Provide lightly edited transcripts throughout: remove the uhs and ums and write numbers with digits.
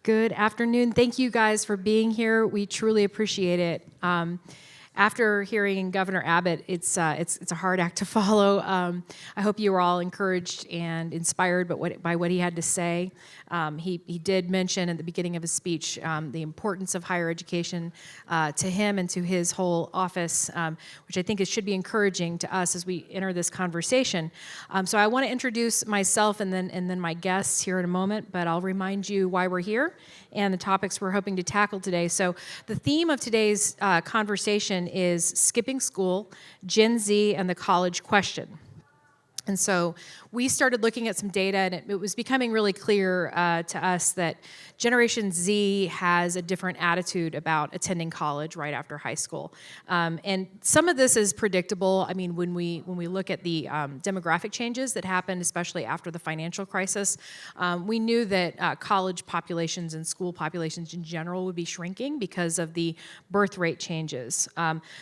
Good afternoon. Thank you guys for being here. We truly appreciate it. After hearing Governor Abbott, it's a hard act to follow. I hope you were all encouraged and inspired by what he had to say. He did mention at the beginning of his speech the importance of higher education to him and to his whole office, which I think should be encouraging to us as we enter this conversation. So I want to introduce myself and then my guests here in a moment, but I'll remind you why we're here and the topics we're hoping to tackle today. So the theme of today's conversation is skipping school, Gen Z, and the college question. And so we started looking at some data, and it was becoming really clear to us that Generation Z has a different attitude about attending college right after high school. And some of this is predictable. I mean, when we look at the demographic changes that happened, especially after the financial crisis, we knew that college populations and school populations in general would be shrinking because of the birth rate changes.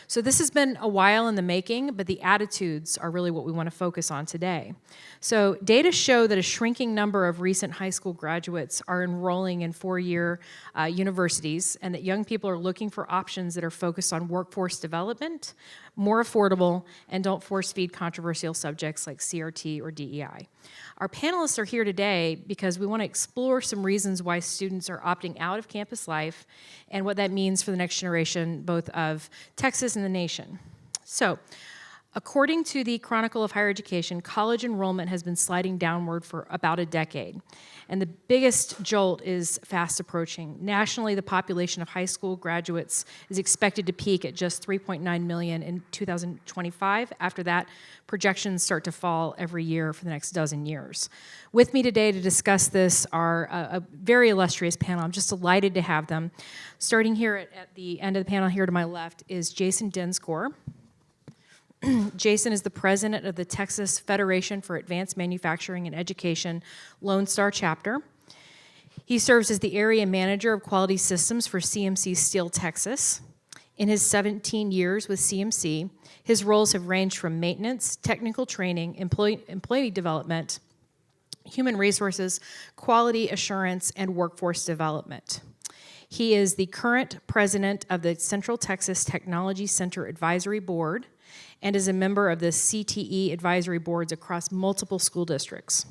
So this has been a while in the making, but the attitudes are really what we want to focus on today. So data show that a shrinking number of recent high school graduates are enrolling in four-year universities, and that young people are looking for options that are focused on workforce development, more affordable, and don't force-feed controversial subjects like CRT or DEI. Our panelists are here today because we want to explore some reasons why students are opting out of campus life and what that means for the next generation, both of Texas and the nation. So, according to the Chronicle of Higher Education, college enrollment has been sliding downward for about a decade. And the biggest jolt is fast approaching. Nationally, the population of high school graduates is expected to peak at just 3.9 million in 2025. After that, projections start to fall every year for the next dozen years. With me today to discuss this are a very illustrious panel. I'm just delighted to have them. Starting here at the end of the panel here to my left is Jason Denscore. Jason is the president of the Texas Federation for Advanced Manufacturing and Education Lone Star Chapter. He serves as the area manager of quality systems for CMC Steel Texas. In his 17 years with CMC, his roles have ranged from maintenance, technical training, employee development, human resources, quality assurance, and workforce development. He is the current president of the Central Texas Technology Center Advisory Board and is a member of the CTE advisory boards across multiple school districts.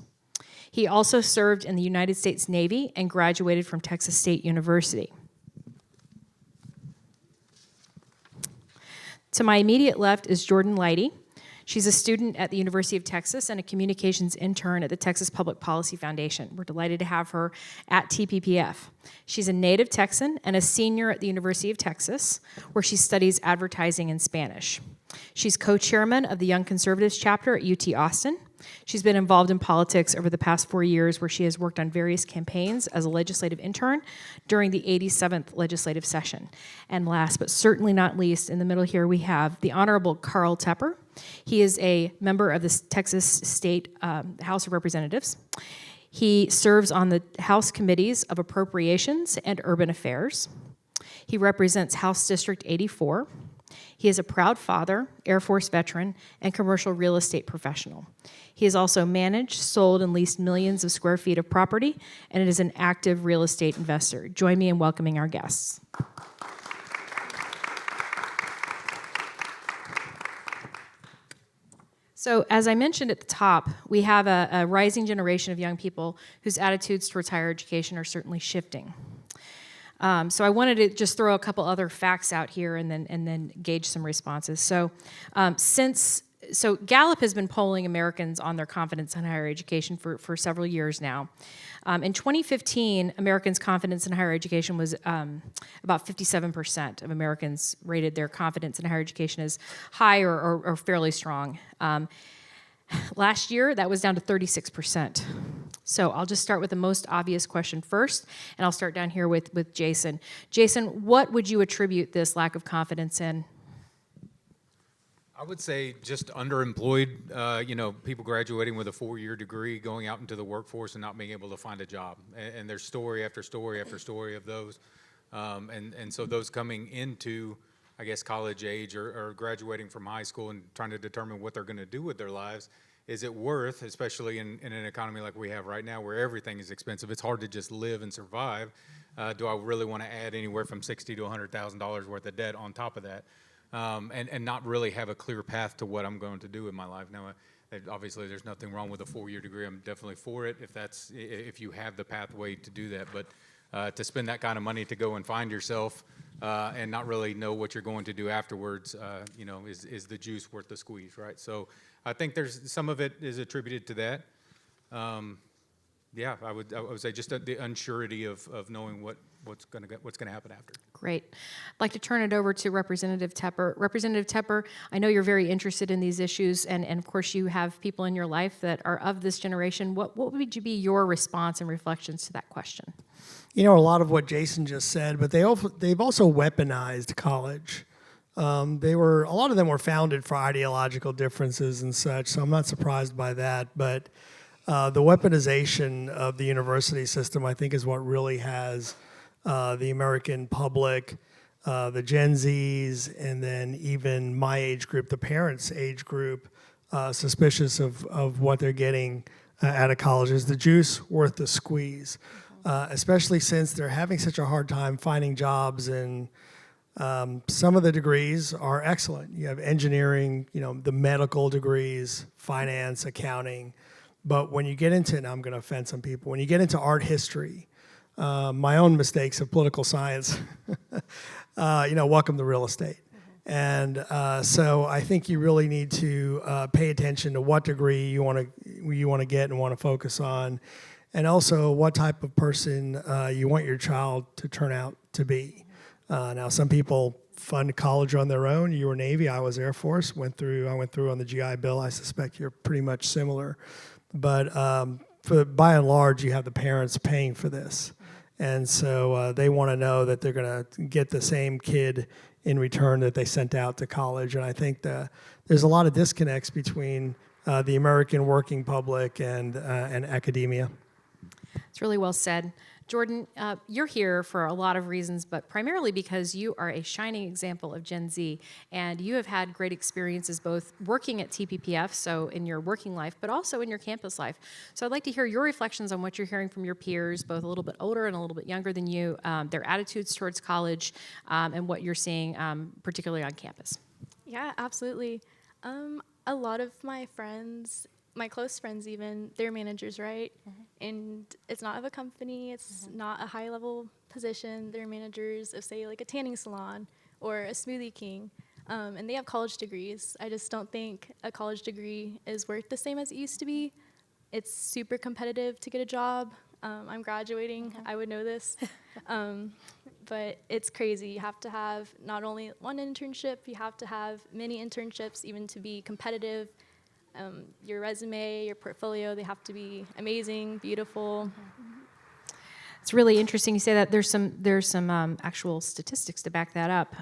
He also served in the United States Navy and graduated from Texas State University. To my immediate left is Jordan Leidy. She's a student at the University of Texas and a communications intern at the Texas Public Policy Foundation. We're delighted to have her at TPPF. She's a native Texan and a senior at the University of Texas, where she studies advertising and Spanish. She's co-chairman of the Young Conservatives chapter at UT Austin. She's been involved in politics over the past 4 years, where she has worked on various campaigns as a legislative intern during the 87th legislative session. And last but certainly not least, in the middle here, we have the Honorable Carl Tepper. He is a member of the Texas State House of Representatives. He serves on the House Committees of Appropriations and Urban Affairs. He represents House District 84. He is a proud father, Air Force veteran, and commercial real estate professional. He has also managed, sold, and leased millions of square feet of property, and is an active real estate investor. Join me in welcoming our guests. So, as I mentioned at the top, we have a rising generation of young people whose attitudes towards higher education are certainly shifting. So I wanted to just throw a couple other facts out here and then gauge some responses. So Gallup has been polling Americans on their confidence in higher education for several years now. In 2015, Americans' confidence in higher education was about 57% of Americans rated their confidence in higher education as high or fairly strong. Last year, that was down to 36%. So I'll just start with the most obvious question first, and I'll start down here with Jason. Jason, what would you attribute this lack of confidence in? I would say just underemployed, people graduating with a 4-year degree, going out into the workforce and not being able to find a job. And there's story after story after story of those. And so those coming into, I guess, college age or graduating from high school and trying to determine what they're going to do with their lives, is it worth, especially in an economy like we have right now where everything is expensive, it's hard to just live and survive, Do I really want to add anywhere from $60,000 to $100,000 worth of debt on top of that, and not really have a clear path to what I'm going to do in my life? Now, obviously, there's nothing wrong with a 4-year degree. I'm definitely for it if you have the pathway to do that. But to spend that kind of money to go and find yourself and not really know what you're going to do afterwards, is the juice worth the squeeze, right? So I think there's some of it is attributed to that. Yeah, I would say just the unsurety of knowing what's going to happen after. Great. I'd like to turn it over to Representative Tepper. Representative Tepper, I know you're very interested in these issues, and of course you have people in your life that are of this generation. What would be your response and reflections to that question? A lot of what Jason just said, but they've also weaponized college. A lot of them were founded for ideological differences and such, so I'm not surprised by that. But the weaponization of the university system, I think, is what really has the American public, the Gen Zs, and then even my age group, the parents' age group, suspicious of what they're getting out of college. Is the juice worth the squeeze? Especially since they're having such a hard time finding jobs, and some of the degrees are excellent. You have engineering, the medical degrees, finance, accounting. But when you get into, and I'm going to offend some people, when you get into art history, my own mistakes of political science, welcome to real estate. And so I think you really need to pay attention to what degree you want to get and want to focus on, and also what type of person you want your child to turn out to be. Now, some people fund college on their own. You were Navy, I was Air Force. I went through on the GI Bill. I suspect you're pretty much similar. But by and large, you have the parents paying for this. And so they want to know that they're going to get the same kid in return that they sent out to college. And I think there's a lot of disconnects between the American working public and academia. It's really well said. Jordan, you're here for a lot of reasons, but primarily because you are a shining example of Gen Z, and you have had great experiences both working at TPPF, so in your working life, but also in your campus life. So I'd like to hear your reflections on what you're hearing from your peers, both a little bit older and a little bit younger than you, their attitudes towards college, and what you're seeing particularly on campus. Yeah, absolutely. A lot of my friends, my close friends even, they're managers, right? And it's not of a company, it's not a high-level position. They're managers of, say, like a tanning salon or a Smoothie King, and they have college degrees. I just don't think a college degree is worth the same as it used to be. It's super competitive to get a job. I'm graduating, I would know this, but it's crazy. You have to have not only one internship, you have to have many internships even to be competitive. Your resume, your portfolio, they have to be amazing, beautiful. It's really interesting you say that. There's some actual statistics to back that up.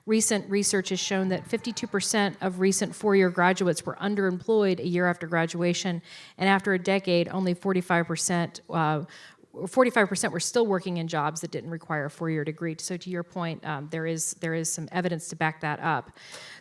Recent research has shown that 52% of recent four-year graduates were underemployed a year after graduation, and after a decade, only 45% were still working in jobs that didn't require a four-year degree. So to your point, there is some evidence to back that up.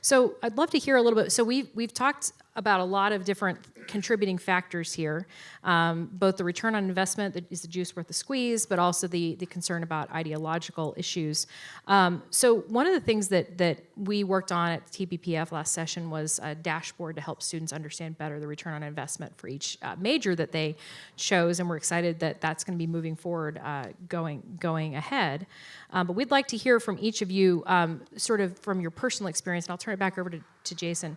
So I'd love to hear a little bit. So we've talked about a lot of different contributing factors here, both the return on investment, that is the juice worth the squeeze, but also the concern about ideological issues. So one of the things that we worked on at TPPF last session was a dashboard to help students understand better the return on investment for each major that they chose, and we're excited that that's going to be moving forward going ahead. But we'd like to hear from each of you, sort of from your personal experience, and I'll turn it back over to Jason.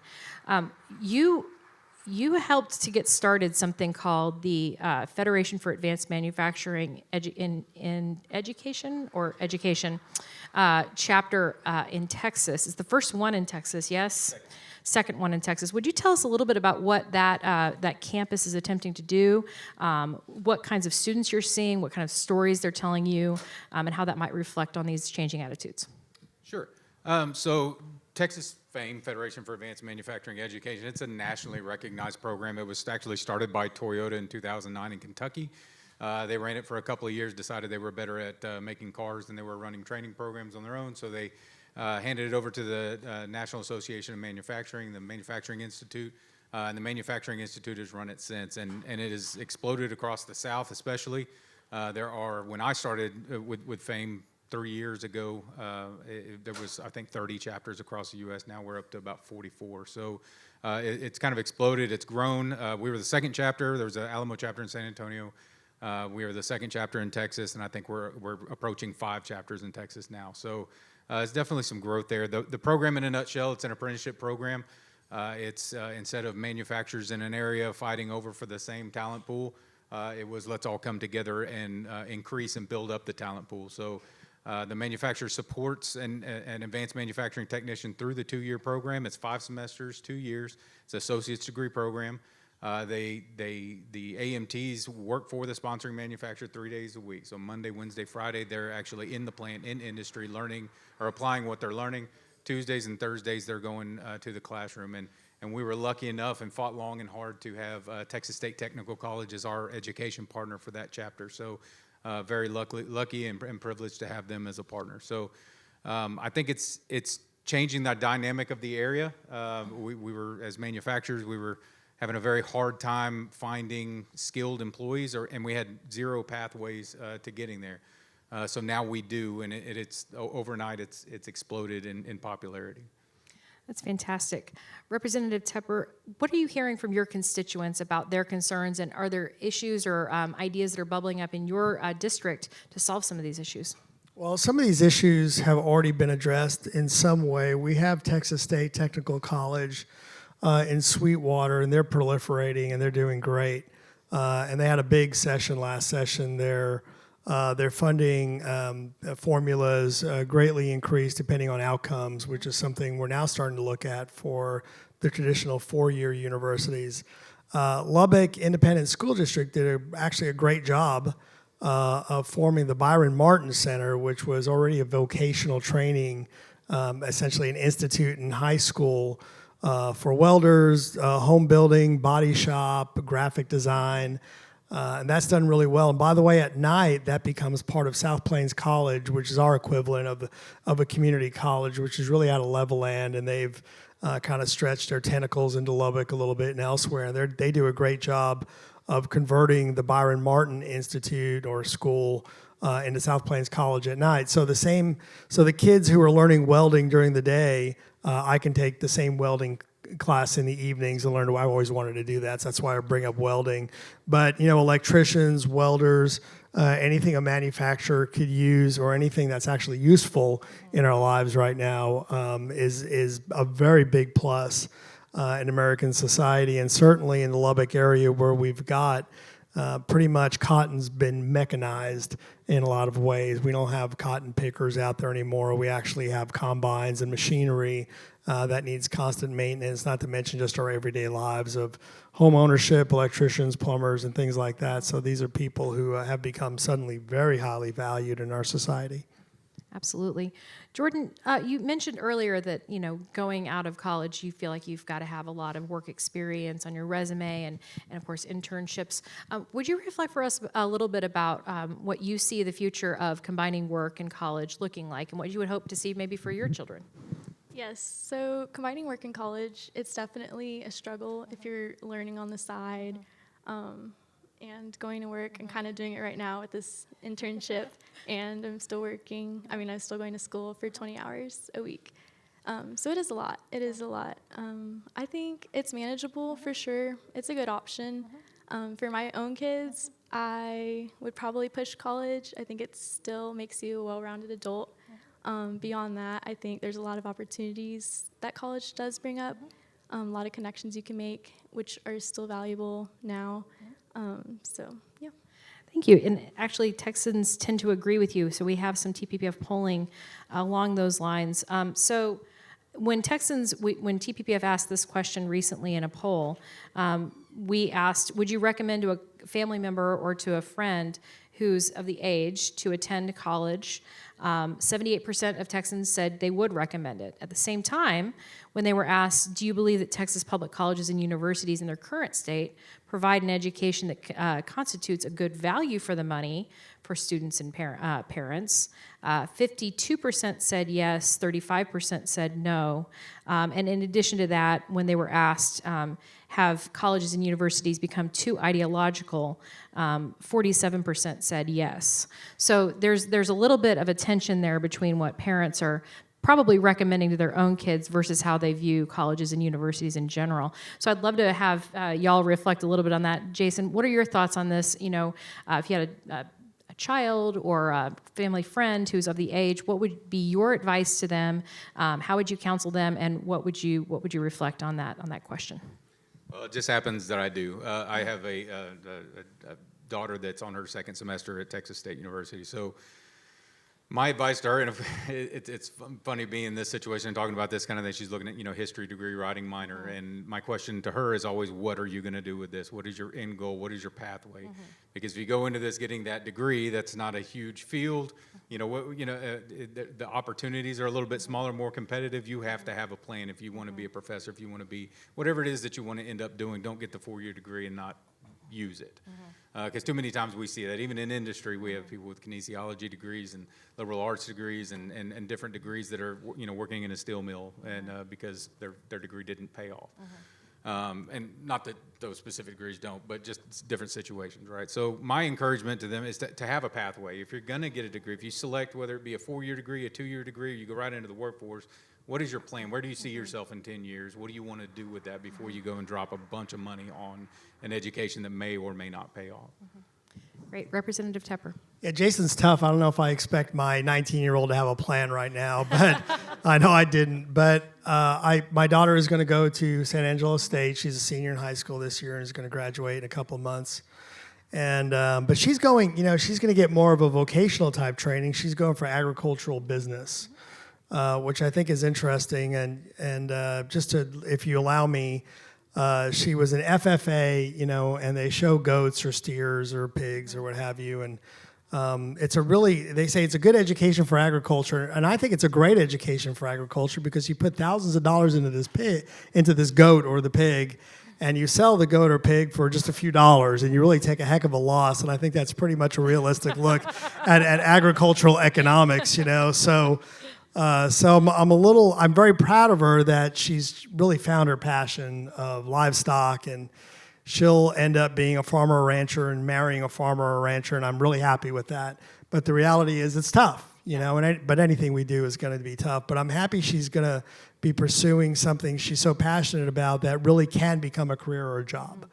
You helped to get started something called the Federation for Advanced Manufacturing in Education chapter in Texas. It's the first one in Texas, yes? Second one in Texas. Would you tell us a little bit about what that campus is attempting to do, what kinds of students you're seeing, what kind of stories they're telling you, and how that might reflect on these changing attitudes? Sure. So Texas FAME, Federation for Advanced Manufacturing Education, it's a nationally recognized program. It was actually started by Toyota in 2009 in Kentucky. They ran it for a couple of years, decided they were better at making cars than they were running training programs on their own, so they handed it over to the National Association of Manufacturing, the Manufacturing Institute, and the Manufacturing Institute has run it since, and it has exploded across the South especially. When I started with FAME 3 years ago, there was, I think, 30 chapters across the U.S. Now we're up to about 44. So it's kind of exploded. It's grown. We were the second chapter. There was an Alamo chapter in San Antonio. We are the second chapter in Texas, and I think we're approaching 5 chapters in Texas now. So it's definitely some growth there. The program, in a nutshell, it's an apprenticeship program. It's instead of manufacturers in an area fighting over for the same talent pool, it was let's all come together and increase and build up the talent pool. So the manufacturer supports an advanced manufacturing technician through the 2-year program. It's 5 semesters, 2 years. It's an associate's degree program. The AMTs work for the sponsoring manufacturer 3 days a week. So Monday, Wednesday, Friday, they're actually in the plant, in industry, learning or applying what they're learning. Tuesdays and Thursdays, they're going to the classroom. And we were lucky enough and fought long and hard to have Texas State Technical College as our education partner for that chapter. So very lucky and privileged to have them as a partner. So I think it's changing the dynamic of the area. We were, as manufacturers, we were having a very hard time finding skilled employees, and we had 0 pathways to getting there. So now we do, and it's overnight it's exploded in popularity. That's fantastic. Representative Tepper, what are you hearing from your constituents about their concerns, and are there issues or ideas that are bubbling up in your district to solve some of these issues? Well, some of these issues have already been addressed in some way. We have Texas State Technical College in Sweetwater, and they're proliferating, and they're doing great. And they had a big session last session. Their funding formulas greatly increased depending on outcomes, which is something we're now starting to look at for the traditional 4-year universities. Lubbock Independent School District did actually a great job of forming the Byron Martin Center, which was already a vocational training, essentially an institute in high school for welders, home building, body shop, graphic design. And that's done really well. And by the way, at night, that becomes part of South Plains College, which is our equivalent of a community college, which is really out of Level Land, and they've kind of stretched their tentacles into Lubbock a little bit and elsewhere. And they do a great job of converting the Byron Martin Institute or school into South Plains College at night. So the kids who are learning welding during the day, I can take the same welding class in the evenings and learn. I've always wanted to do that, so that's why I bring up welding. But electricians, welders, anything a manufacturer could use, or anything that's actually useful in our lives right now, is a very big plus in American society, and certainly in the Lubbock area where we've got pretty much cotton's been mechanized in a lot of ways. We don't have cotton pickers out there anymore. We actually have combines and machinery that needs constant maintenance, not to mention just our everyday lives of home ownership, electricians, plumbers, and things like that. So these are people who have become suddenly very highly valued in our society. Absolutely. Jordan, you mentioned earlier that, going out of college, you feel like you've got to have a lot of work experience on your resume and of course, internships. Would you reflect for us a little bit about what you see the future of combining work and college looking like, and what you would hope to see maybe for your children? Yes, so combining work and college, it's definitely a struggle if you're learning on the side and going to work and kind of doing it right now with this internship, and I'm still working. I'm still going to school for 20 hours a week. So it is a lot. It is a lot. I think it's manageable for sure. It's a good option. For my own kids, I would probably push college. I think it still makes you a well-rounded adult. Beyond that, I think there's a lot of opportunities that college does bring up, a lot of connections you can make, which are still valuable now. Yeah. Thank you. And actually, Texans tend to agree with you. So we have some TPPF polling along those lines. So when TPPF asked this question recently in a poll, we asked, would you recommend to a family member or to a friend who's of the age to attend college? 78% of Texans said they would recommend it. At the same time, when they were asked, do you believe that Texas public colleges and universities in their current state provide an education that constitutes a good value for the money for students and parents, 52% said yes, 35% said no. And in addition to that, when they were asked have colleges and universities become too ideological? 47% said yes. So there's a little bit of a tension there between what parents are probably recommending to their own kids versus how they view colleges and universities in general. So I'd love to have y'all reflect a little bit on that. Jason, what are your thoughts on this? You know, if you had a child or a family friend who's of the age, what would be your advice to them? How would you counsel them, and what would you reflect on that question? Well, it just happens that I do. I have a daughter that's on her second semester at Texas State University. So my advice to her, and it's funny being in this situation and talking about this kind of thing, she's looking at, history degree, writing minor, and my question to her is always, what are you going to do with this? What is your end goal? What is your pathway? Because if you go into this getting that degree, that's not a huge field. The opportunities are a little bit smaller, more competitive. You have to have a plan if you want to be a professor, if you want to be whatever it is that you want to end up doing. Don't get the 4-year degree and not use it. Because too many times we see that. Even in industry, we have people with kinesiology degrees and liberal arts degrees and different degrees that are working in a steel mill, and because their degree didn't pay off. And not that those specific degrees don't, but just different situations, right? So my encouragement to them is to have a pathway. If you're going to get a degree, if you select whether it be a 4-year degree, a 2-year degree, or you go right into the workforce, what is your plan? Where do you see yourself in 10 years? What do you want to do with that before you go and drop a bunch of money on an education that may or may not pay off? Great. Representative Tepper. Yeah, Jason's tough. I don't know if I expect my 19-year-old to have a plan right now, but I know I didn't. But my daughter is going to go to San Angelo State. She's a senior in high school this year and is going to graduate in a couple of months. And but she's going, she's going to get more of a vocational type training. She's going for agricultural business, which I think is interesting. And just to, if you allow me, she was an FFA, and they show goats or steers or pigs or what have you. And they say it's a good education for agriculture. And I think it's a great education for agriculture because you put thousands of dollars into this goat or the pig, and you sell the goat or pig for just a few dollars, and you really take a heck of a loss. And I think that's pretty much a realistic look at agricultural economics, So I'm very proud of her that she's really found her passion of livestock, and she'll end up being a farmer or rancher and marrying a farmer or rancher, and I'm really happy with that. But the reality is it's tough, but anything we do is going to be tough. But I'm happy she's going to be pursuing something she's so passionate about that really can become a career or a job.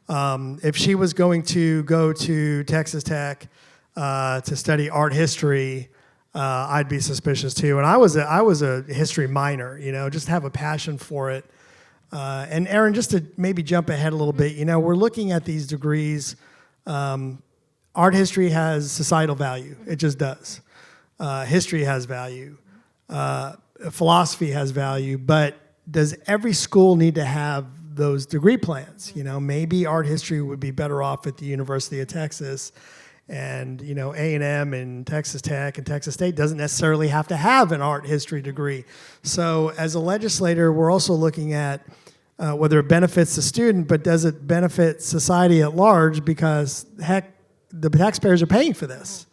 If she was going to go to Texas Tech to study art history, I'd be suspicious too. And I was a history minor, just have a passion for it. And Aaron, just to maybe jump ahead a little bit, we're looking at these degrees. Art history has societal value. It just does. History has value. Philosophy has value. But does every school need to have those degree plans? Maybe art history would be better off at the University of Texas. And A&M and Texas Tech and Texas State doesn't necessarily have to have an art history degree. So as a legislator, we're also looking at whether it benefits the student, but does it benefit society at large? Because heck, the taxpayers are paying for this.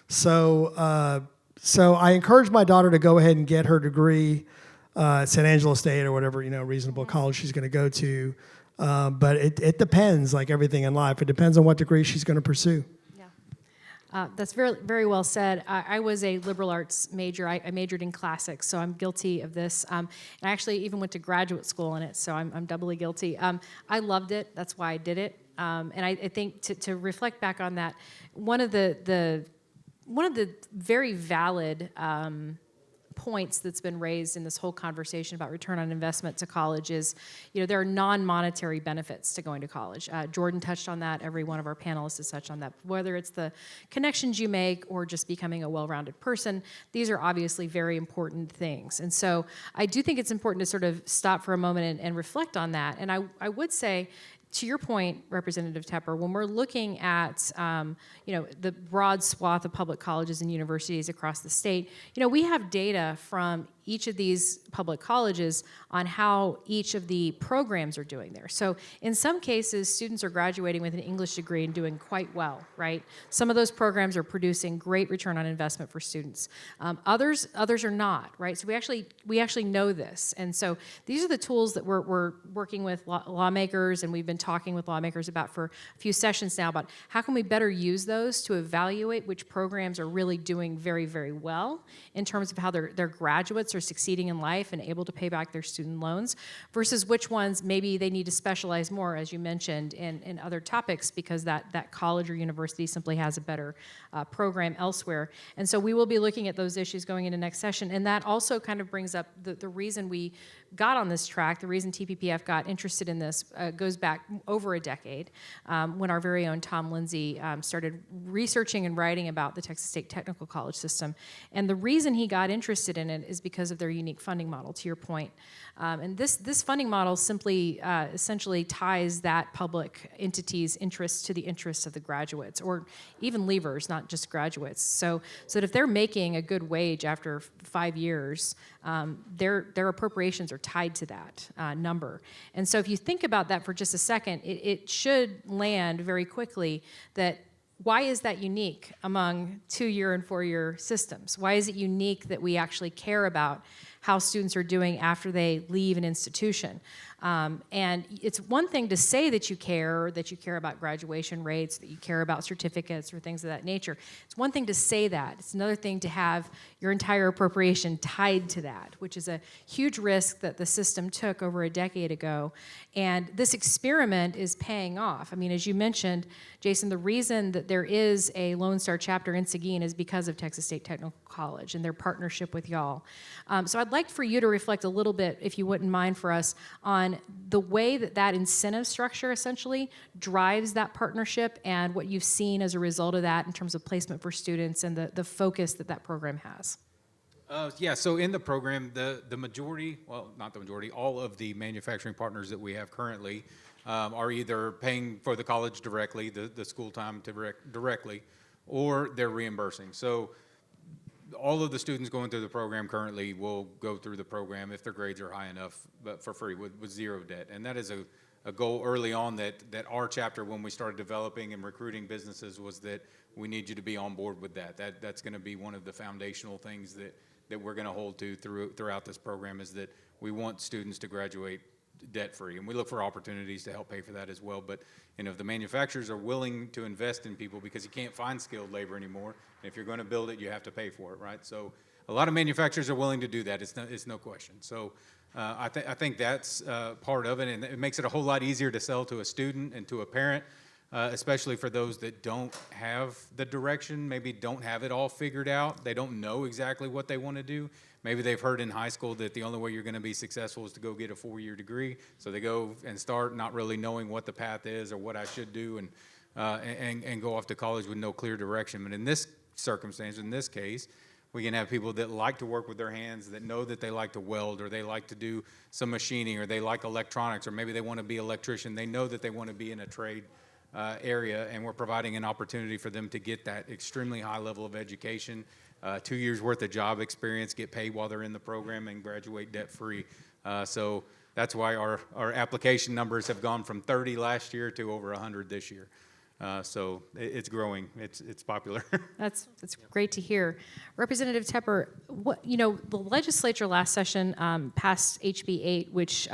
So I encourage my daughter to go ahead and get her degree at San Angelo State or whatever reasonable college she's going to go to. But it depends, like everything in life. It depends on what degree she's going to pursue. That's very, very well said. I was a liberal arts major. I majored in classics, so I'm guilty of this. And I actually even went to graduate school in it, so I'm doubly guilty. I loved it. That's why I did it. And I think to reflect back on that, one of the very valid points that's been raised in this whole conversation about return on investment to college is, there are non-monetary benefits to going to college. Jordan touched on that. Every one of our panelists has touched on that. Whether it's the connections you make or just becoming a well-rounded person, these are obviously very important things. And so I do think it's important to sort of stop for a moment and reflect on that. And I would say, to your point, Representative Tepper, when we're looking at the broad swath of public colleges and universities across the state, we have data from each of these public colleges on how each of the programs are doing there. So in some cases, students are graduating with an English degree and doing quite well, right? Some of those programs are producing great return on investment for students. Others are not, right? So we actually know this. And so these are the tools that we're working with lawmakers, and we've been talking with lawmakers about for a few sessions now about how can we better use those to evaluate which programs are really doing very, very well in terms of how their graduates are succeeding in life and able to pay back their student loans versus which ones maybe they need to specialize more, as you mentioned, in other topics because that college or university simply has a better program elsewhere. And so we will be looking at those issues going into next session. And that also kind of brings up the reason we got on this track, the reason TPPF got interested in this goes back over a decade when our very own Tom Lindsay started researching and writing about the Texas State Technical College system. And the reason he got interested in it is because of their unique funding model, to your point. And this funding model simply essentially ties that public entity's interests to the interests of the graduates, or even leavers, not just graduates. So that if they're making a good wage after 5 years, their appropriations are tied to that number. And so if you think about that for just a second, it should land very quickly that why is that unique among 2-year and 4-year systems? Why is it unique that we actually care about how students are doing after they leave an institution? And it's one thing to say that you care about graduation rates, that you care about certificates or things of that nature. It's one thing to say that. It's another thing to have your entire appropriation tied to that, which is a huge risk that the system took over a decade ago. And this experiment is paying off. I mean, as you mentioned, Jason, the reason that there is a Lone Star chapter in Seguin is because of Texas State Technical College and their partnership with y'all. So I'd like for you to reflect a little bit, if you wouldn't mind for us, on the way that incentive structure essentially drives that partnership and what you've seen as a result of that in terms of placement for students and the focus that program has. Yeah, so in the program, the majority, well, not the majority, all of the manufacturing partners that we have currently are either paying for the college directly, the school time directly, or they're reimbursing. So all of the students going through the program currently will go through the program if their grades are high enough, but for free with zero debt. And that is a goal early on that our chapter, when we started developing and recruiting businesses, was that we need you to be on board with that. That's going to be one of the foundational things that we're going to hold to throughout this program, is that we want students to graduate debt-free, and we look for opportunities to help pay for that as well. But if the manufacturers are willing to invest in people, because you can't find skilled labor anymore, and if you're going to build it, you have to pay for it, right? So a lot of manufacturers are willing to do that. It's no question. So I think that's part of it, and it makes it a whole lot easier to sell to a student and to a parent, especially for those that don't have the direction, maybe don't have it all figured out. They don't know exactly what they want to do. Maybe they've heard in high school that the only way you're going to be successful is to go get a 4-year degree. So they go and start not really knowing what the path is or what I should do, and go off to college with no clear direction. But in this circumstance, in this case, we can have people that like to work with their hands, that know that they like to weld, or they like to do some machining, or they like electronics, or maybe they want to be an electrician. They know that they want to be in a trade area, and we're providing an opportunity for them to get that extremely high level of education, 2 years worth of job experience, get paid while they're in the program, and graduate debt-free. So that's why our application numbers have gone from 30 last year to over 100 this year. So it's growing. It's popular. That's great to hear. Representative Tepper, the legislature last session passed HB 8, which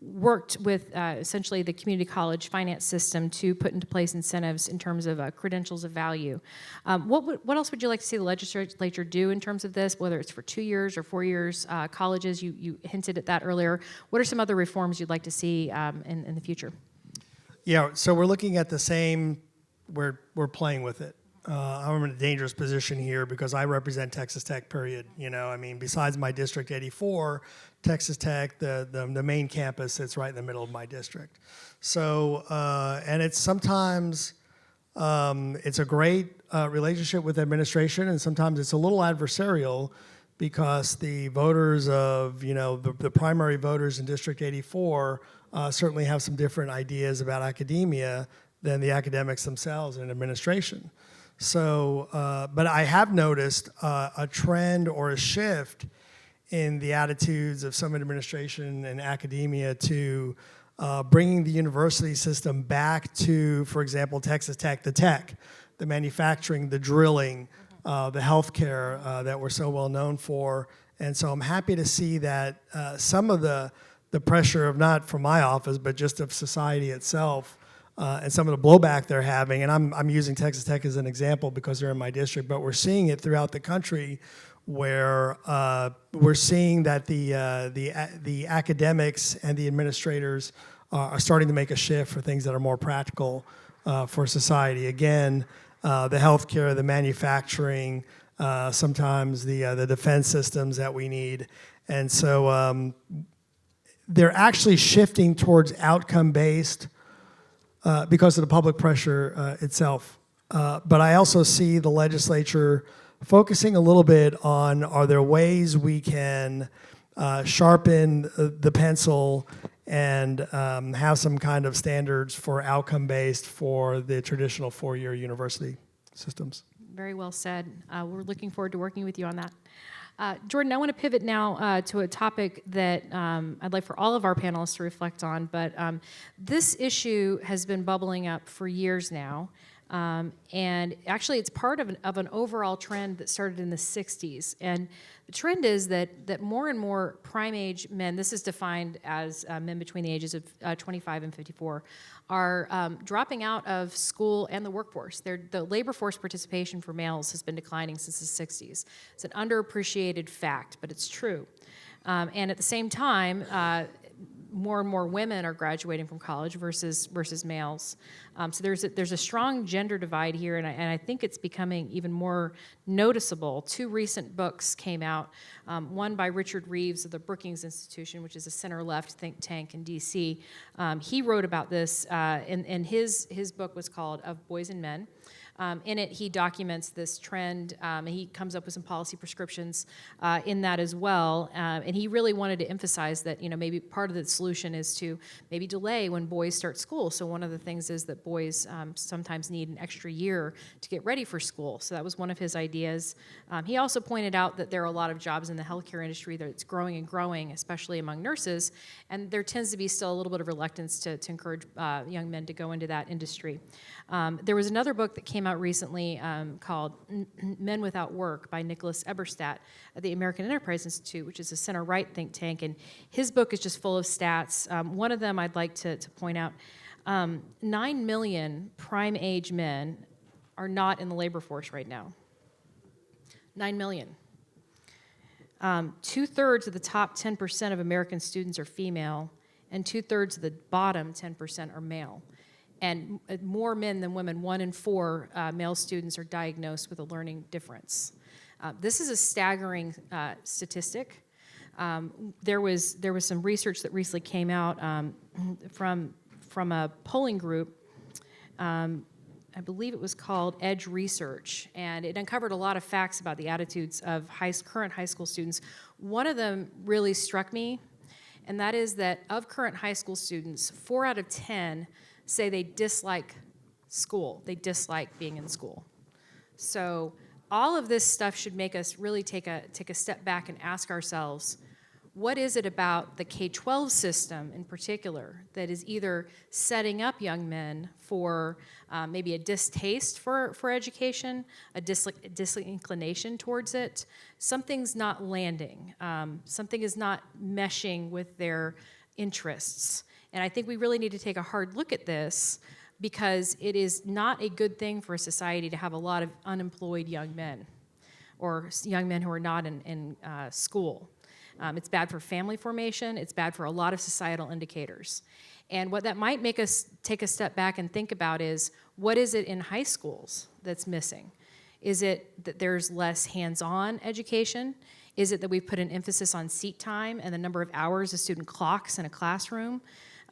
worked with essentially the community college finance system to put into place incentives in terms of credentials of value. What else would you like to see the legislature do in terms of this, whether it's for 2 years or 4 years? Colleges, you hinted at that earlier. What are some other reforms you'd like to see in the future? Yeah, so we're looking at the same, we're playing with it. I'm in a dangerous position here because I represent Texas Tech, period. Besides my District 84, Texas Tech, the main campus sits right in the middle of my district. So, and it's sometimes, it's a great relationship with administration, and sometimes it's a little adversarial because the voters of, the primary voters in District 84 certainly have some different ideas about academia than the academics themselves in administration. So, but I have noticed a trend or a shift in the attitudes of some administration and academia to bringing the university system back to, for example, Texas Tech, the manufacturing, the drilling, the healthcare that we're so well known for. And so I'm happy to see that some of the pressure of, not from my office, but just of society itself, and some of the blowback they're having, and I'm using Texas Tech as an example because they're in my district, but we're seeing it throughout the country, where we're seeing that the academics and the administrators are starting to make a shift for things that are more practical for society. Again, the healthcare, the manufacturing, sometimes the defense systems that we need, and so they're actually shifting towards outcome-based because of the public pressure itself. But I also see the legislature focusing a little bit on, are there ways we can sharpen the pencil and have some kind of standards for outcome-based for the traditional four-year university systems. Very well said. We're looking forward to working with you on that. Jordan, I want to pivot now to a topic that I'd like for all of our panelists to reflect on, but this issue has been bubbling up for years now, and actually it's part of an overall trend that started in the 60s, and the trend is that more and more prime-age men, this is defined as men between the ages of 25 and 54, are dropping out of school and the workforce. The labor force participation for males has been declining since the 60s. It's an underappreciated fact, but it's true. And at the same time, more and more women are graduating from college versus males. So there's a strong gender divide here, and I think it's becoming even more noticeable. Two recent books came out, one by Richard Reeves of the Brookings Institution, which is a center-left think tank in D.C. He wrote about this, and his book was called Of Boys and Men. In it, he documents this trend. He comes up with some policy prescriptions in that as well. And he really wanted to emphasize that, maybe part of the solution is to maybe delay when boys start school. So one of the things is that boys sometimes need an extra year to get ready for school. So that was one of his ideas. He also pointed out that there are a lot of jobs in the healthcare industry that it's growing and growing, especially among nurses. And there tends to be still a little bit of reluctance to encourage young men to go into that industry. There was another book that came out recently called Men Without Work by Nicholas Eberstadt at the American Enterprise Institute, which is a center-right think tank, and his book is just full of stats. One of them I'd like to point out, 9 million prime-age men are not in the labor force right now. 9 million. 2/3 of the top 10% of American students are female, and 2/3 of the bottom 10% are male. And more men than women, 1 in 4 male students are diagnosed with a learning difference. This is a staggering statistic. There was some research that recently came out from a polling group. I believe it was called Edge Research, and it uncovered a lot of facts about the attitudes of current high school students. One of them really struck me, and that is that of current high school students, 4 out of 10 say they dislike school. They dislike being in school. So all of this stuff should make us really take a step back and ask ourselves, what is it about the K-12 system in particular that is either setting up young men for maybe a distaste for education, a disinclination towards it? Something's not landing. Something is not meshing with their interests. And I think we really need to take a hard look at this, because it is not a good thing for a society to have a lot of unemployed young men or young men who are not in school. It's bad for family formation. It's bad for a lot of societal indicators. And what that might make us take a step back and think about is, what is it in high schools that's missing? Is it that there's less hands-on education? Is it that we've put an emphasis on seat time and the number of hours a student clocks in a classroom?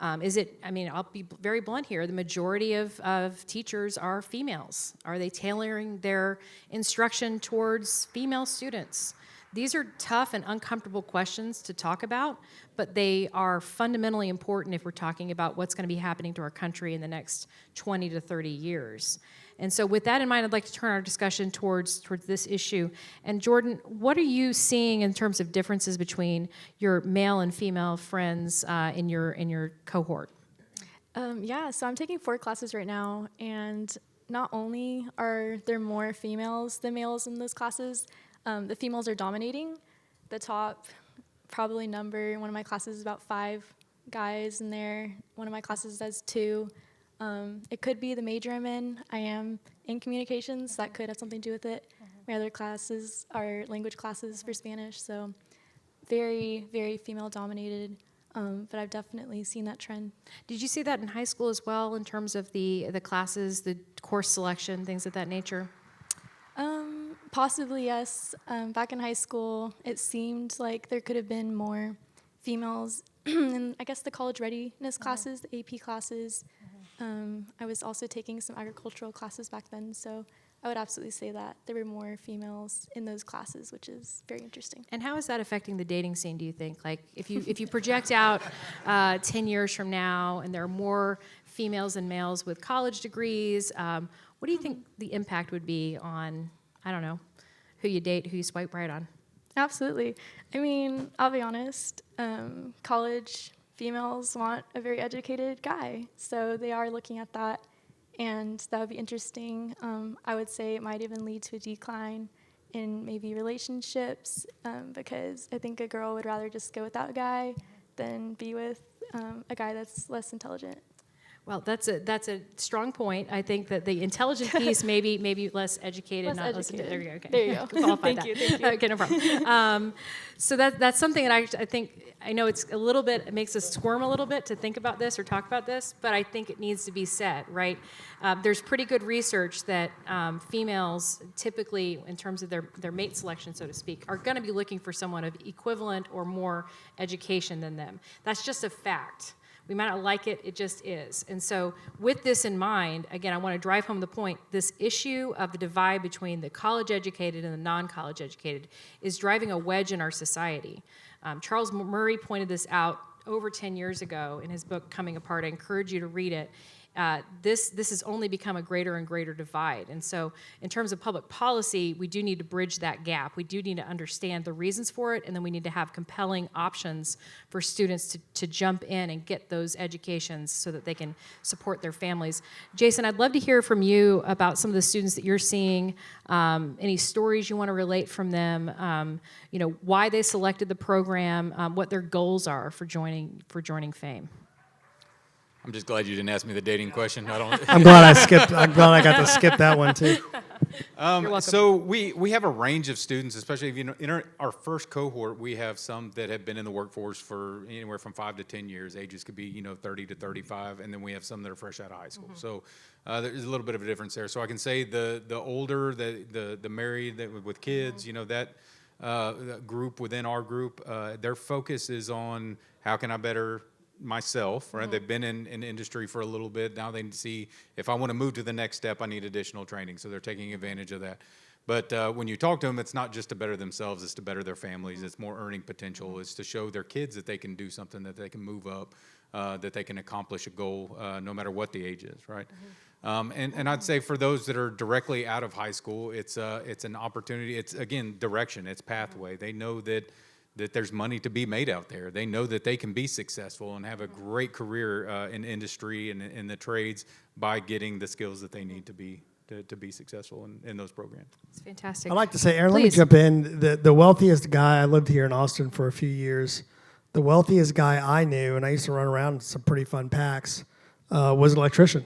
I'll be very blunt here, the majority of teachers are females. Are they tailoring their instruction towards female students? These are tough and uncomfortable questions to talk about, but they are fundamentally important if we're talking about what's going to be happening to our country in the next 20 to 30 years. And so with that in mind, I'd like to turn our discussion towards this issue. And Jordan, what are you seeing in terms of differences between your male and female friends in your cohort? Yeah, so I'm taking 4 classes right now, and not only are there more females than males in those classes, the females are dominating. The top probably number in one of my classes is about 5 guys in there. One of my classes has 2. It could be the major I'm in. I am in communications. That could have something to do with it. My other classes are language classes for Spanish, so very, very female dominated. But I've definitely seen that trend. Did you see that in high school as well in terms of the classes, the course selection, things of that nature? Possibly, yes. Back in high school, it seemed like there could have been more females in, I guess, the college readiness classes, the AP classes. I was also taking some agricultural classes back then, so I would absolutely say that there were more females in those classes, which is very interesting. And how is that affecting the dating scene, do you think? Like, if you project out 10 years from now and there are more females than males with college degrees, what do you think the impact would be on, I don't know, who you date, who you swipe right on? Absolutely. I mean, I'll be honest, college females want a very educated guy, so they are looking at that, and that would be interesting. I would say it might even lead to a decline in maybe relationships, because I think a girl would rather just go without a guy than be with a guy that's less intelligent. Well, that's a strong point. I think that the intelligent piece maybe less educated, Less less educated. there you go. Okay. There you go. Qualify Thank that. you, thank you. Okay, no problem. So that's something that I think, I know it's a little bit, it makes us squirm a little bit to think about this or talk about this, but I think it needs to be said, right? There's pretty good research that females typically, in terms of their mate selection, so to speak, are going to be looking for someone of equivalent or more education than them. That's just a fact. We might not like it, it just is. And so with this in mind, again, I want to drive home the point, this issue of the divide between the college educated and the non-college educated is driving a wedge in our society. Charles Murray pointed this out over 10 years ago in his book, Coming Apart. I encourage you to read it. This has only become a greater and greater divide. And so in terms of public policy, we do need to bridge that gap. We do need to understand the reasons for it, and then we need to have compelling options for students to jump in and get those educations so that they can support their families. Jason, I'd love to hear from you about some of the students that you're seeing, any stories you want to relate from them, why they selected the program, what their goals are for joining FAME. I'm just glad you didn't ask me the dating question. I'm glad I got to skip that one too. You're welcome. So we have a range of students, especially if in our first cohort, we have some that have been in the workforce for anywhere from 5 to 10 years. Ages could be 30 to 35, and then we have some that are fresh out of high school. Mm-hmm. So there's a little bit of a difference there. So I can say the older, the married with kids, mm-hmm. That group within our group, their focus is on how can I better myself, right? Mm-hmm. They've been in industry for a little bit. Now they see if I want to move to the next step, I need additional training. So they're taking advantage of that. But when you talk to them, it's not just to better themselves, it's to better their families. It's more earning potential. It's to show their kids that they can do something, that they can move up, that they can accomplish a goal, no matter what the age is, right? Mm-hmm. And I'd say for those that are directly out of high school, it's an opportunity. It's, again, direction. It's pathway. They know that there's money to be made out there. They know that they can be successful and have a great career in industry and in the trades by getting the skills that they need to be successful in those programs. It's fantastic. I'd like to say, Aaron, let me Please. jump in. The wealthiest guy, I lived here in Austin for a few years. The wealthiest guy I knew, and I used to run around some pretty fun packs, was an electrician.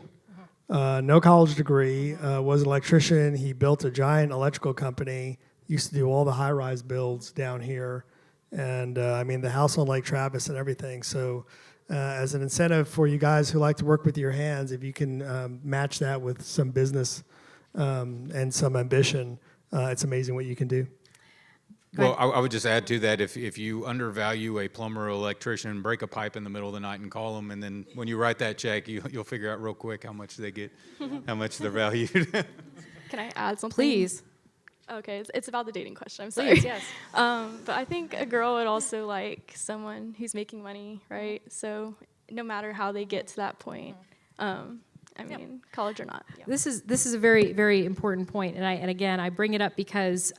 No college degree, was an electrician. He built a giant electrical company, used to do all the high-rise builds down here. And the house on Lake Travis and everything. So as an incentive for you guys who like to work with your hands, if you can match that with some business and some ambition, it's amazing what you can do. Well, I would just add to that, if you undervalue a plumber or electrician, break a pipe in the middle of the night and call them, and then when you write that check, you'll figure out real quick how much they get, how much they're valued. Can I add something? Please. Okay, it's about the dating question. I'm sorry. Please, yes. But I think a girl would also like someone who's making money, right? So no matter how they get to that point, I mean, college or not. Yeah. This is a very, very important point, and again I bring it up because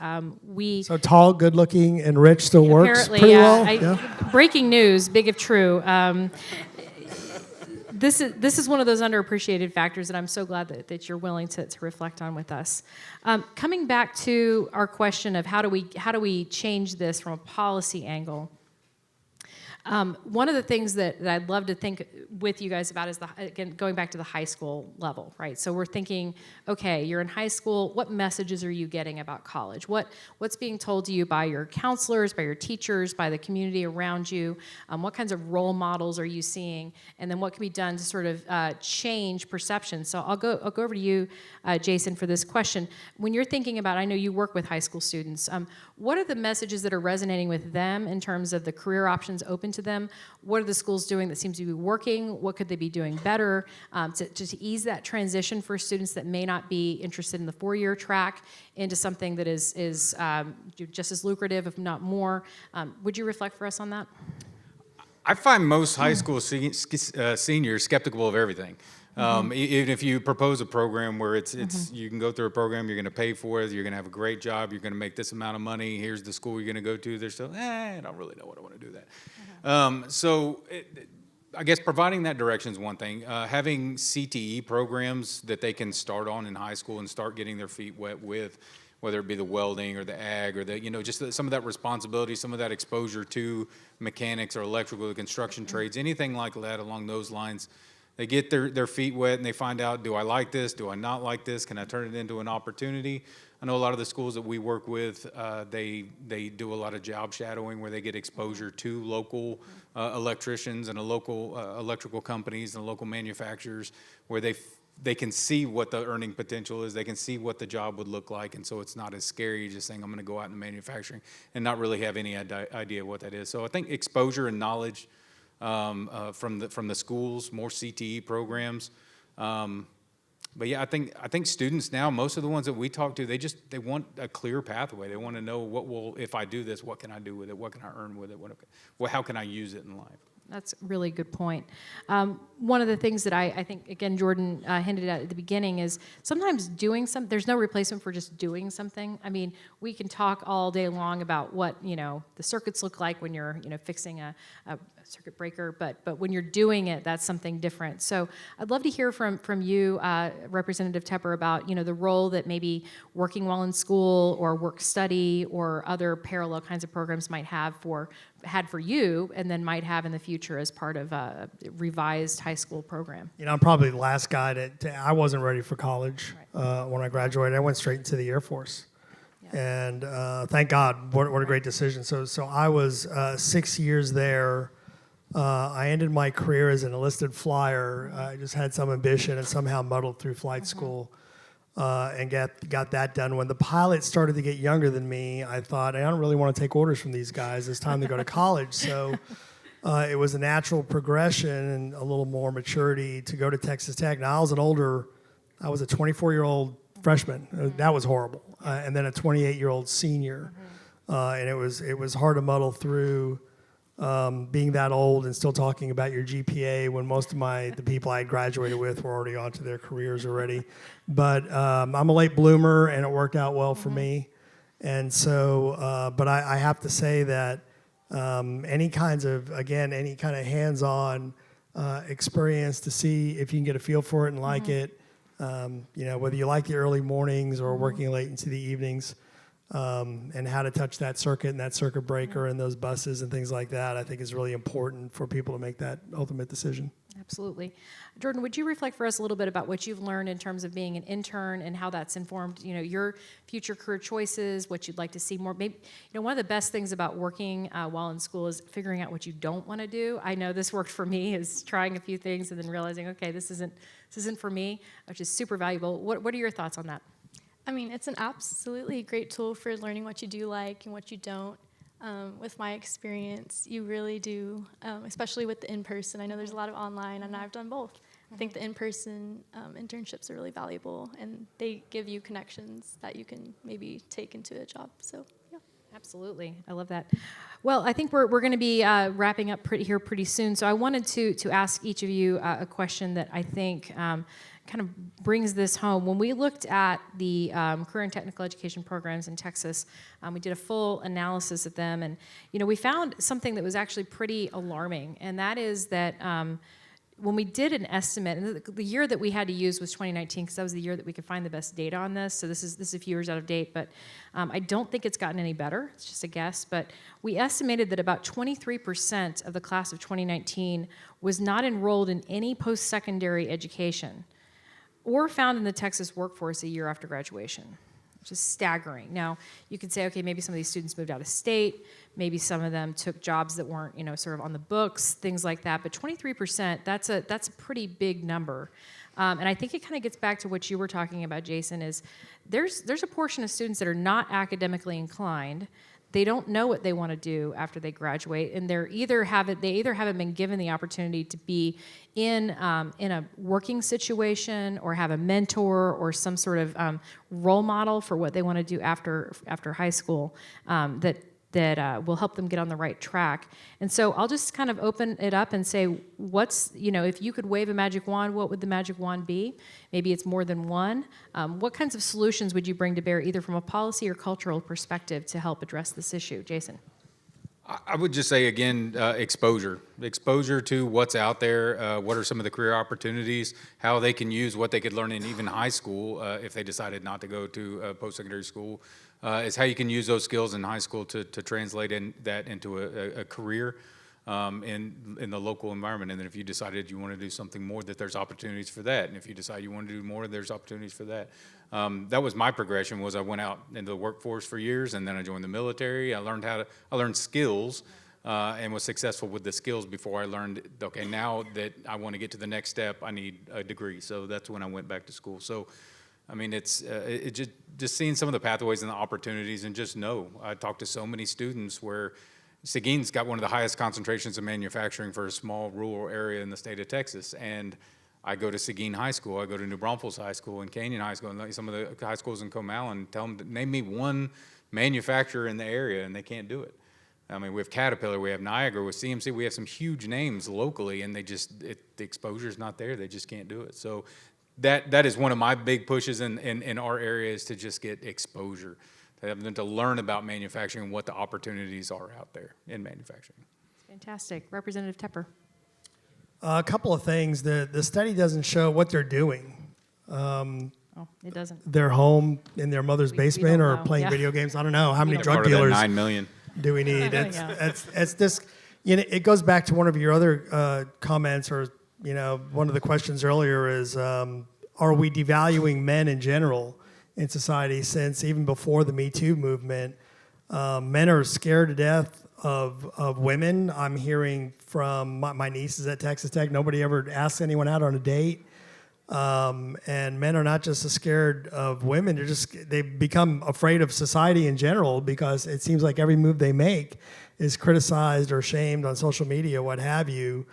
we So tall, good-looking, and rich still works apparently pretty well. breaking news, big if true. This is one of those underappreciated factors that I'm so glad that you're willing to reflect on with us. Coming back to our question of how do we change this from a policy angle. One of the things that I'd love to think with you guys about is, again, going back to the high school level, right? So we're thinking, okay, you're in high school, what messages are you getting about college? What's being told to you by your counselors, by your teachers, by the community around you? What kinds of role models are you seeing? And then what can be done to sort of change perception? So I'll go over to you, Jason, for this question. When you're thinking about, I know you work with high school students, what are the messages that are resonating with them in terms of the career options open to them? What are the schools doing that seems to be working? What could they be doing better to ease that transition for students that may not be interested in the four-year track into something that is just as lucrative, if not more? Would you reflect for us on that? I find most high school seniors skeptical of everything. Even if you propose a program where it's you can go through a program, you're going to pay for it, you're going to have a great job, you're going to make this amount of money, here's the school you're going to go to, they're still, I don't really know what I want to do that. I guess providing that direction is one thing. Having CTE programs that they can start on in high school and start getting their feet wet with, whether it be the welding or the ag or the, just some of that responsibility, some of that exposure to mechanics or electrical, the construction trades, anything like that along those lines. They get their feet wet and they find out, do I like this? Do I not like this? Can I turn it into an opportunity? I know a lot of the schools that we work with, they do a lot of job shadowing where they get exposure to local electricians and local electrical companies and local manufacturers where they can see what the earning potential is. They can see what the job would look like. And so it's not as scary just saying, I'm going to go out into manufacturing and not really have any idea what that is. So I think exposure and knowledge from the schools, more CTE programs. But yeah, I think students now, most of the ones that we talk to, they want a clear pathway. They want to know if I do this, what can I do with it? What can I earn with it? How can I use it in life? That's a really good point. One of the things that I think, again, Jordan hinted at the beginning is sometimes doing something, there's no replacement for just doing something. I mean, we can talk all day long about what, the circuits look like when you're, fixing a circuit breaker, but when you're doing it, that's something different. So I'd love to hear from you, Representative Tepper, about, the role that maybe working while in school or work study or other parallel kinds of programs might had for you and then might have in the future as part of a revised high school program. I'm probably the last guy I wasn't ready for college when I graduated. I went straight into the Air Force. Yeah. And thank God, what a great decision. So I was 6 years there. I ended my career as an enlisted flyer. I just had some ambition and somehow muddled through flight school and got that done. When the pilots started to get younger than me, I thought, I don't really want to take orders from these guys. It's time to go to college. So it was a natural progression and a little more maturity to go to Texas Tech. Now, I was a 24-year-old freshman. That was horrible. And then a 28-year-old senior. And it was hard to muddle through being that old and still talking about your GPA when most of the people I had graduated with were already on to their careers already. But I'm a late bloomer, and it worked out well for me. And so, but I have to say that any kind of hands-on experience to see if you can get a feel for it and like it, whether you like the early mornings or working late into the evenings, and how to touch that circuit and that circuit breaker and those buses and things like that, I think is really important for people to make that ultimate decision. Absolutely. Jordan, would you reflect for us a little bit about what you've learned in terms of being an intern and how that's informed, your future career choices, what you'd like to see more? Maybe, one of the best things about working while in school is figuring out what you don't want to do. I know this worked for me, is trying a few things and then realizing, okay, this isn't for me, which is super valuable. What are your thoughts on that? I mean, it's an absolutely great tool for learning what you do like and what you don't. With my experience, you really do, especially with the in-person. I know there's a lot of online, and I've done both. I think the in-person internships are really valuable, and they give you connections that you can maybe take into a job. So, yeah. Absolutely. I love that. Well, I think we're going to be wrapping up pretty soon. So I wanted to ask each of you a question that I think kind of brings this home. When we looked at the career and technical education programs in Texas, we did a full analysis of them, and we found something that was actually pretty alarming, and that is that when we did an estimate, and the year that we had to use was 2019 because that was the year that we could find the best data on this. So this is a few years out of date, but I don't think it's gotten any better. It's just a guess. But we estimated that about 23% of the class of 2019 was not enrolled in any post-secondary education or found in the Texas workforce a year after graduation, which is staggering. Now, you could say, okay, maybe some of these students moved out of state, maybe some of them took jobs that weren't, sort of on the books, things like that, but 23%, that's a pretty big number. And I think it kind of gets back to what you were talking about, Jason, is there's a portion of students that are not academically inclined. They don't know what they want to do after they graduate, and they either haven't been given the opportunity to be in a working situation or have a mentor or some sort of role model for what they want to do after high school that will help them get on the right track. And so I'll just kind of open it up and say, if you could wave a magic wand, what would the magic wand be? Maybe it's more than one. What kinds of solutions would you bring to bear, either from a policy or cultural perspective, to help address this issue? Jason? I would just say, again, exposure to what's out there, what are some of the career opportunities, how they can use what they could learn in even high school if they decided not to go to post-secondary school, is how you can use those skills in high school to translate that into a career in the local environment. And then if you decided you want to do something more, that there's opportunities for that. And if you decide you want to do more, there's opportunities for that. That was my progression. I went out into the workforce for years, and then I joined the military. I learned skills and was successful with the skills before I learned, okay, now that I want to get to the next step, I need a degree. So that's when I went back to school. So, I mean, it's just seeing some of the pathways and the opportunities, and just know. I talked to so many students where Seguin's got one of the highest concentrations of manufacturing for a small rural area in the state of Texas, and I go to Seguin High School, I go to New Braunfels High School and Canyon High School, and some of the high schools in Comal, and tell them, name me one manufacturer in the area, and they can't do it. I mean, we have Caterpillar, we have Niagara, with CMC, we have some huge names locally, and the exposure's not there, they just can't do it. So that is one of my big pushes in our area, is to just get exposure, to have them to learn about manufacturing and what the opportunities are out there in manufacturing. Fantastic. Representative Tepper. A couple of things. The study doesn't show what they're doing. It doesn't. They're home in their mother's basement or playing video games. I don't know. How many drug dealers 9 million. do we need? It's this. It goes back to one of your other comments, or one of the questions earlier is, are we devaluing men in general in society? Since even before the Me Too movement, men are scared to death of women. I'm hearing from my nieces at Texas Tech, nobody ever asks anyone out on a date. And men are not just scared of women, they've become afraid of society in general, because it seems like every move they make is criticized or shamed on social media, what have you,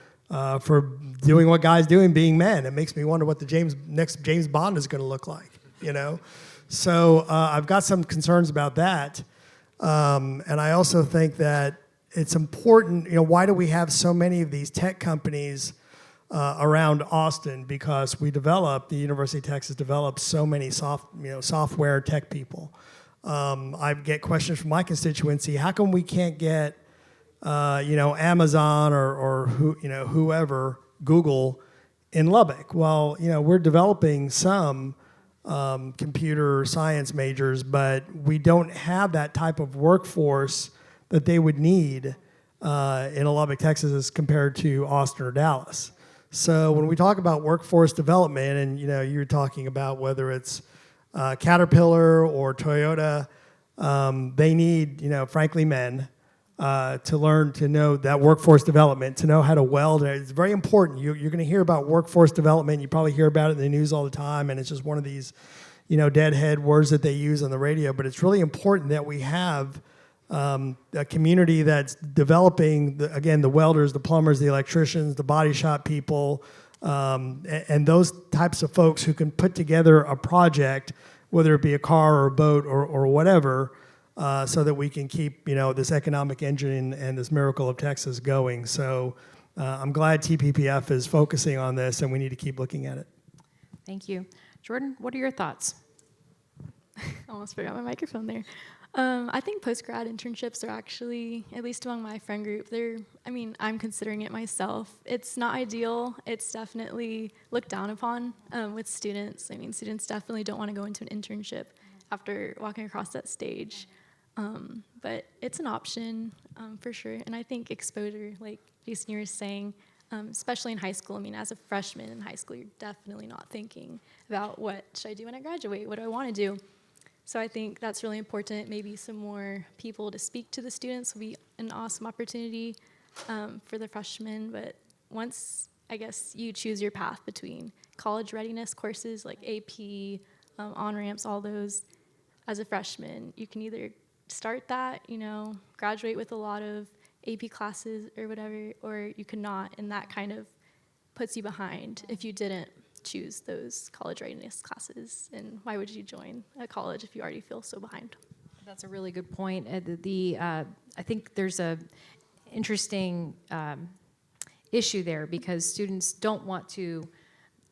for doing what guys do and being men. It makes me wonder what the next James Bond is going to look like, So I've got some concerns about that. And I also think that it's important, why do we have so many of these tech companies around Austin? Because the University of Texas develops so many software tech people. I get questions from my constituency, how come we can't get, Amazon or whoever, Google in Lubbock? Well, we're developing some computer science majors, but we don't have that type of workforce that they would need in Lubbock, Texas, as compared to Austin or Dallas. So when we talk about workforce development, and you're talking about whether it's Caterpillar or Toyota, they need, frankly, men to learn to know that workforce development, to know how to weld. It's very important. You're going to hear about workforce development. You probably hear about it in the news all the time, and it's just one of these, deadhead words that they use on the radio. But it's really important that we have a community that's developing, the welders, the plumbers, the electricians, the body shop people, and those types of folks who can put together a project, whether it be a car or a boat or whatever, so that we can keep this economic engine and this miracle of Texas going. So I'm glad TPPF is focusing on this, and we need to keep looking at it. Thank you. Jordan, what are your thoughts? Almost forgot my microphone there. I think post-grad internships are actually, at least among my friend group, I'm considering it myself. It's not ideal. It's definitely looked down upon with students. I mean, students definitely don't want to go into an internship after walking across that stage. But it's an option for sure. And I think exposure, like Jason, you were saying, especially in high school. I mean, as a freshman in high school, you're definitely not thinking about what should I do when I graduate? What do I want to do? So I think that's really important. Maybe some more people to speak to the students will be an awesome opportunity for the freshmen. But once, I guess, you choose your path between college readiness courses like AP, on-ramps, all those, as a freshman, you can either start that, graduate with a lot of AP classes or whatever, or you could not, and that kind of puts you behind if you didn't choose those college readiness classes. And why would you join a college if you already feel so behind? That's a really good point. I think there's a interesting issue there because students don't want to.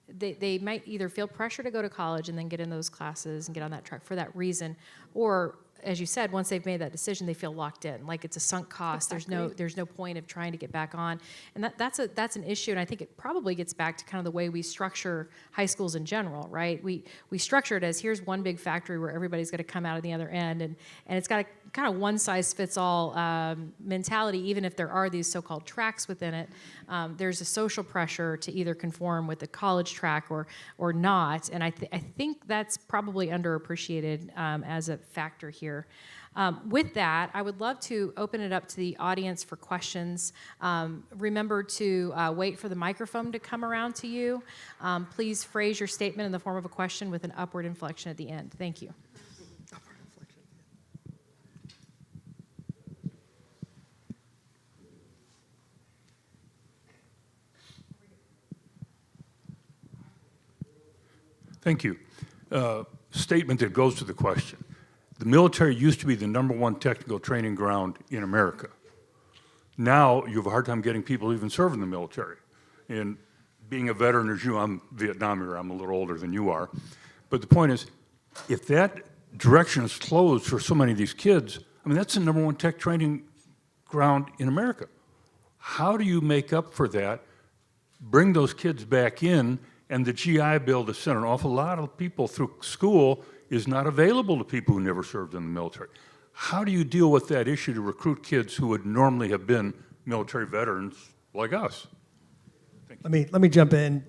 They might either feel pressure to go to college and then get in those classes and get on that track for that reason, or as you said, once they've made that decision, they feel locked in, like it's a sunk cost. Exactly. There's no point of trying to get back on, and that's an issue. And I think it probably gets back to kind of the way we structure high schools in general, right? We structure it as here's one big factory where everybody's going to come out of the other end, and it's got a kind of one size fits all mentality. Even if there are these so-called tracks within it, there's a social pressure to either conform with the college track or not. And I think that's probably underappreciated as a factor here. With that, I would love to open it up to the audience for questions. Remember to wait for the microphone to come around to you. Please phrase your statement in the form of a question with an upward inflection at the end. Thank you. Thank you. Statement that goes to the question. The military used to be the #1 technical training ground in America. Now you have a hard time getting people even serve in the military. And being a veteran as you, I'm Vietnam era, I'm a little older than you are. But the point is, if that direction is closed for so many of these kids, I mean, that's the #1 tech training ground in America. How do you make up for that, bring those kids back in, and the GI Bill to send an awful lot of people through school is not available to people who never served in the military. How do you deal with that issue to recruit kids who would normally have been military veterans like us? Let me jump in.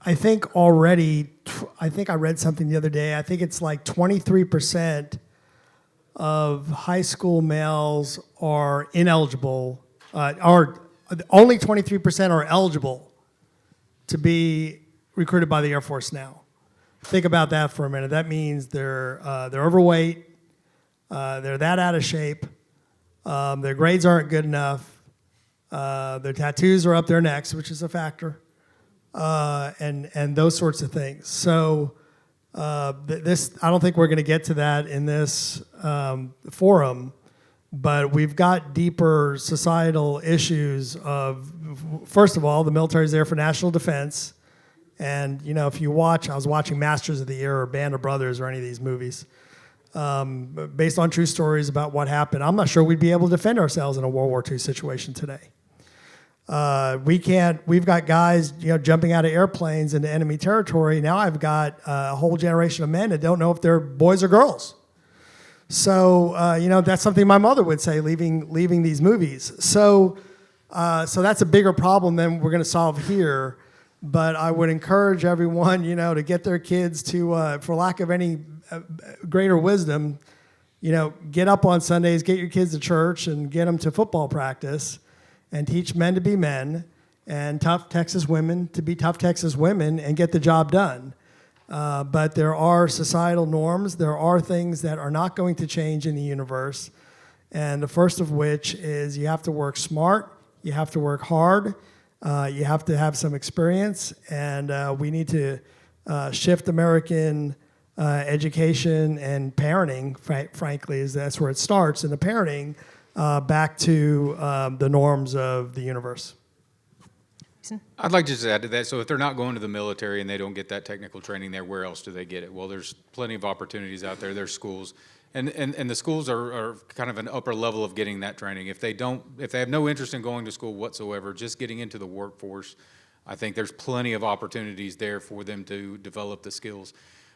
I think already, I think I read something the other day. I think it's like 23% of high school males are ineligible, or only 23% are eligible to be recruited by the Air Force now. Think about that for a minute. That means they're overweight, they're that out of shape, their grades aren't good enough, their tattoos are up their necks, which is a factor, and those sorts of things. So I don't think we're going to get to that in this forum, but we've got deeper societal issues of, first of all, the military is there for national defense. And, if you watch, I was watching Masters of the Air or Band of Brothers or any of these movies, based on true stories about what happened. I'm not sure we'd be able to defend ourselves in a World War II situation today. We've got guys, jumping out of airplanes into enemy territory. Now I've got a whole generation of men that don't know if they're boys or girls. So, that's something my mother would say, leaving these movies. So that's a bigger problem than we're going to solve here. But I would encourage everyone, to get their kids to, for lack of any greater wisdom, get up on Sundays, get your kids to church, and get them to football practice, and teach men to be men, and tough Texas women to be tough Texas women, and get the job done. But there are societal norms. There are things that are not going to change in the universe, and the first of which is you have to work smart, you have to work hard, you have to have some experience, and we need to shift American education and parenting, frankly, that's where it starts, in the parenting, back to the norms of the universe. I'd like to just add to that. So if they're not going to the military and they don't get that technical training there, where else do they get it? Well, there's plenty of opportunities out there. There's schools. And the schools are kind of an upper level of getting that training. If they have no interest in going to school whatsoever, just getting into the workforce, I think there's plenty of opportunities there for them to develop the skills.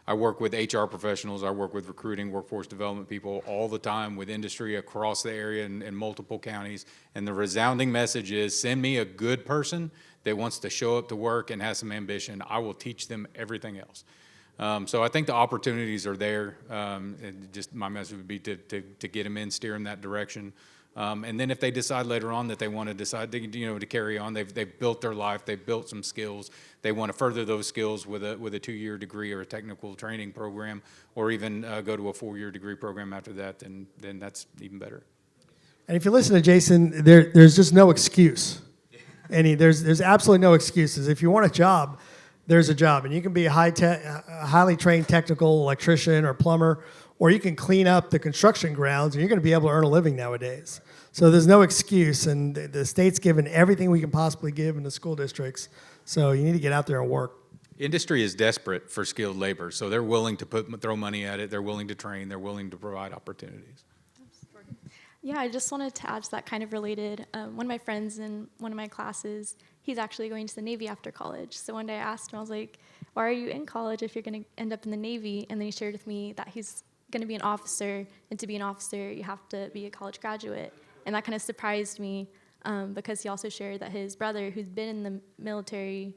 I work with HR professionals, I work with recruiting, workforce development people all the time with industry across the area in multiple counties. And the resounding message is, send me a good person that wants to show up to work and has some ambition. I will teach them everything else. So I think the opportunities are there. And just my message would be to get them in, steer them that direction. And then if they decide later on that they want to decide to carry on, they've built their life, they've built some skills, they want to further those skills with a 2-year degree or a technical training program, or even go to a 4-year degree program after that, then that's even better. And if you listen to Jason, there's just no excuse. There's absolutely no excuses. If you want a job, there's a job, and you can be a highly trained technical electrician or plumber, or you can clean up the construction grounds, and you're going to be able to earn a living nowadays. So there's no excuse, and the state's given everything we can possibly give in the school districts. So you need to get out there and work. Industry is desperate for skilled labor, so they're willing to throw money at it. They're willing to train. They're willing to provide opportunities. Yeah, I just wanted to add to that, kind of related. One of my friends in one of my classes, he's actually going to the Navy after college. So one day I asked him, I was like, why are you in college if you're going to end up in the Navy? And then he shared with me that he's going to be an officer, and to be an officer, you have to be a college graduate. And that kind of surprised me because he also shared that his brother, who's been in the military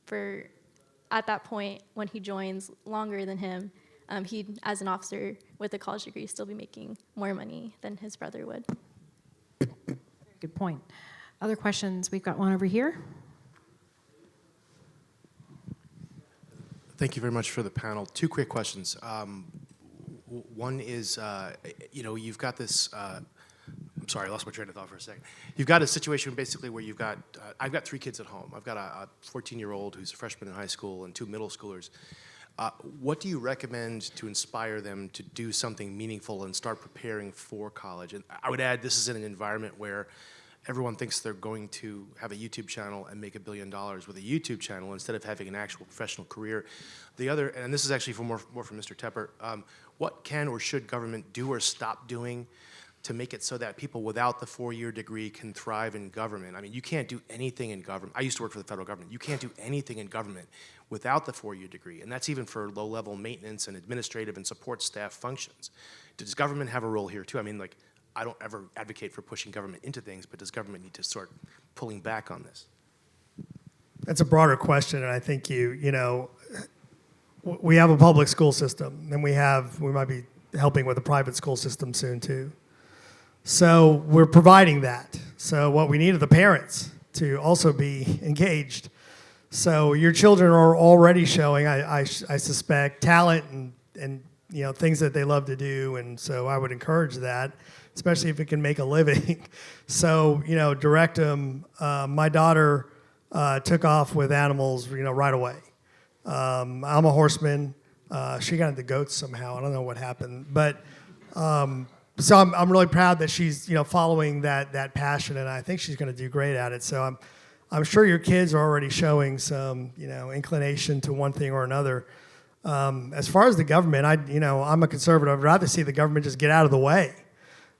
for, at that point, when he joins, longer than him, he'd, as an officer with a college degree, still be making more money than his brother would. Good point. Other questions? We've got one over here. Thank you very much for the panel. 2 quick questions. One is, you've got this, I'm sorry, I lost my train of thought for a second. You've got a situation basically where you've got, I've got 3 kids at home. I've got a 14-year-old who's a freshman in high school and 2 middle schoolers. What do you recommend to inspire them to do something meaningful and start preparing for college? And I would add, this is in an environment where everyone thinks they're going to have a YouTube channel and make $1 billion with a YouTube channel instead of having an actual professional career. The other, and this is actually more for Mr. Tepper, what can or should government do or stop doing to make it so that people without the 4-year degree can thrive in government? I mean, you can't do anything in government. I used to work for the federal government. You can't do anything in government without the 4-year degree, and that's even for low-level maintenance and administrative and support staff functions. Does government have a role here too? I mean, like, I don't ever advocate for pushing government into things, but does government need to start pulling back on this? That's a broader question, and I think we have a public school system, and we might be helping with a private school system soon too. So we're providing that. So what we need are the parents to also be engaged. So your children are already showing, I suspect, talent and things that they love to do, and so I would encourage that, especially if it can make a living. So direct them. My daughter took off with animals, right away. I'm a horseman. She got into goats somehow. I don't know what happened, but so I'm really proud that she's following that passion, and I think she's going to do great at it. So I'm sure your kids are already showing some inclination to one thing or another. As far as the government, I'm a conservative. I'd rather see the government just get out of the way.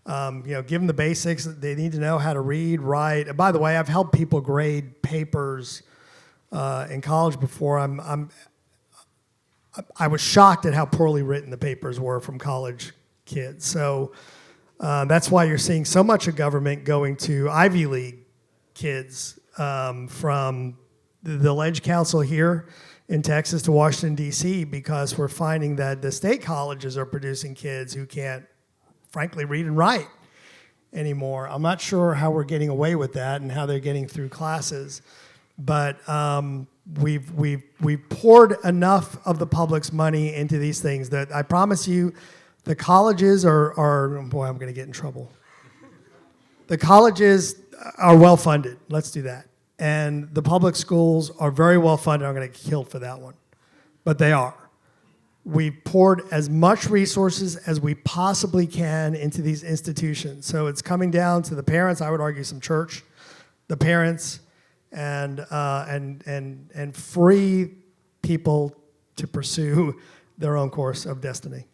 Give them the basics. They need to know how to read, write. And by the way, I've helped people grade papers in college before. I was shocked at how poorly written the papers were from college kids. So that's why you're seeing so much of government going to Ivy League kids from the Ledge Council here in Texas to Washington, D.C., because we're finding that the state colleges are producing kids who can't, frankly, read and write anymore. I'm not sure how we're getting away with that and how they're getting through classes, but we've poured enough of the public's money into these things that I promise you, the colleges are boy, I'm going to get in trouble. The colleges are well funded. Let's do that. And the public schools are very well funded. I'm going to get killed for that one, but they are. We've poured as much resources as we possibly can into these institutions. So it's coming down to the parents, I would argue some church, the parents, and free people to pursue their own course of destiny.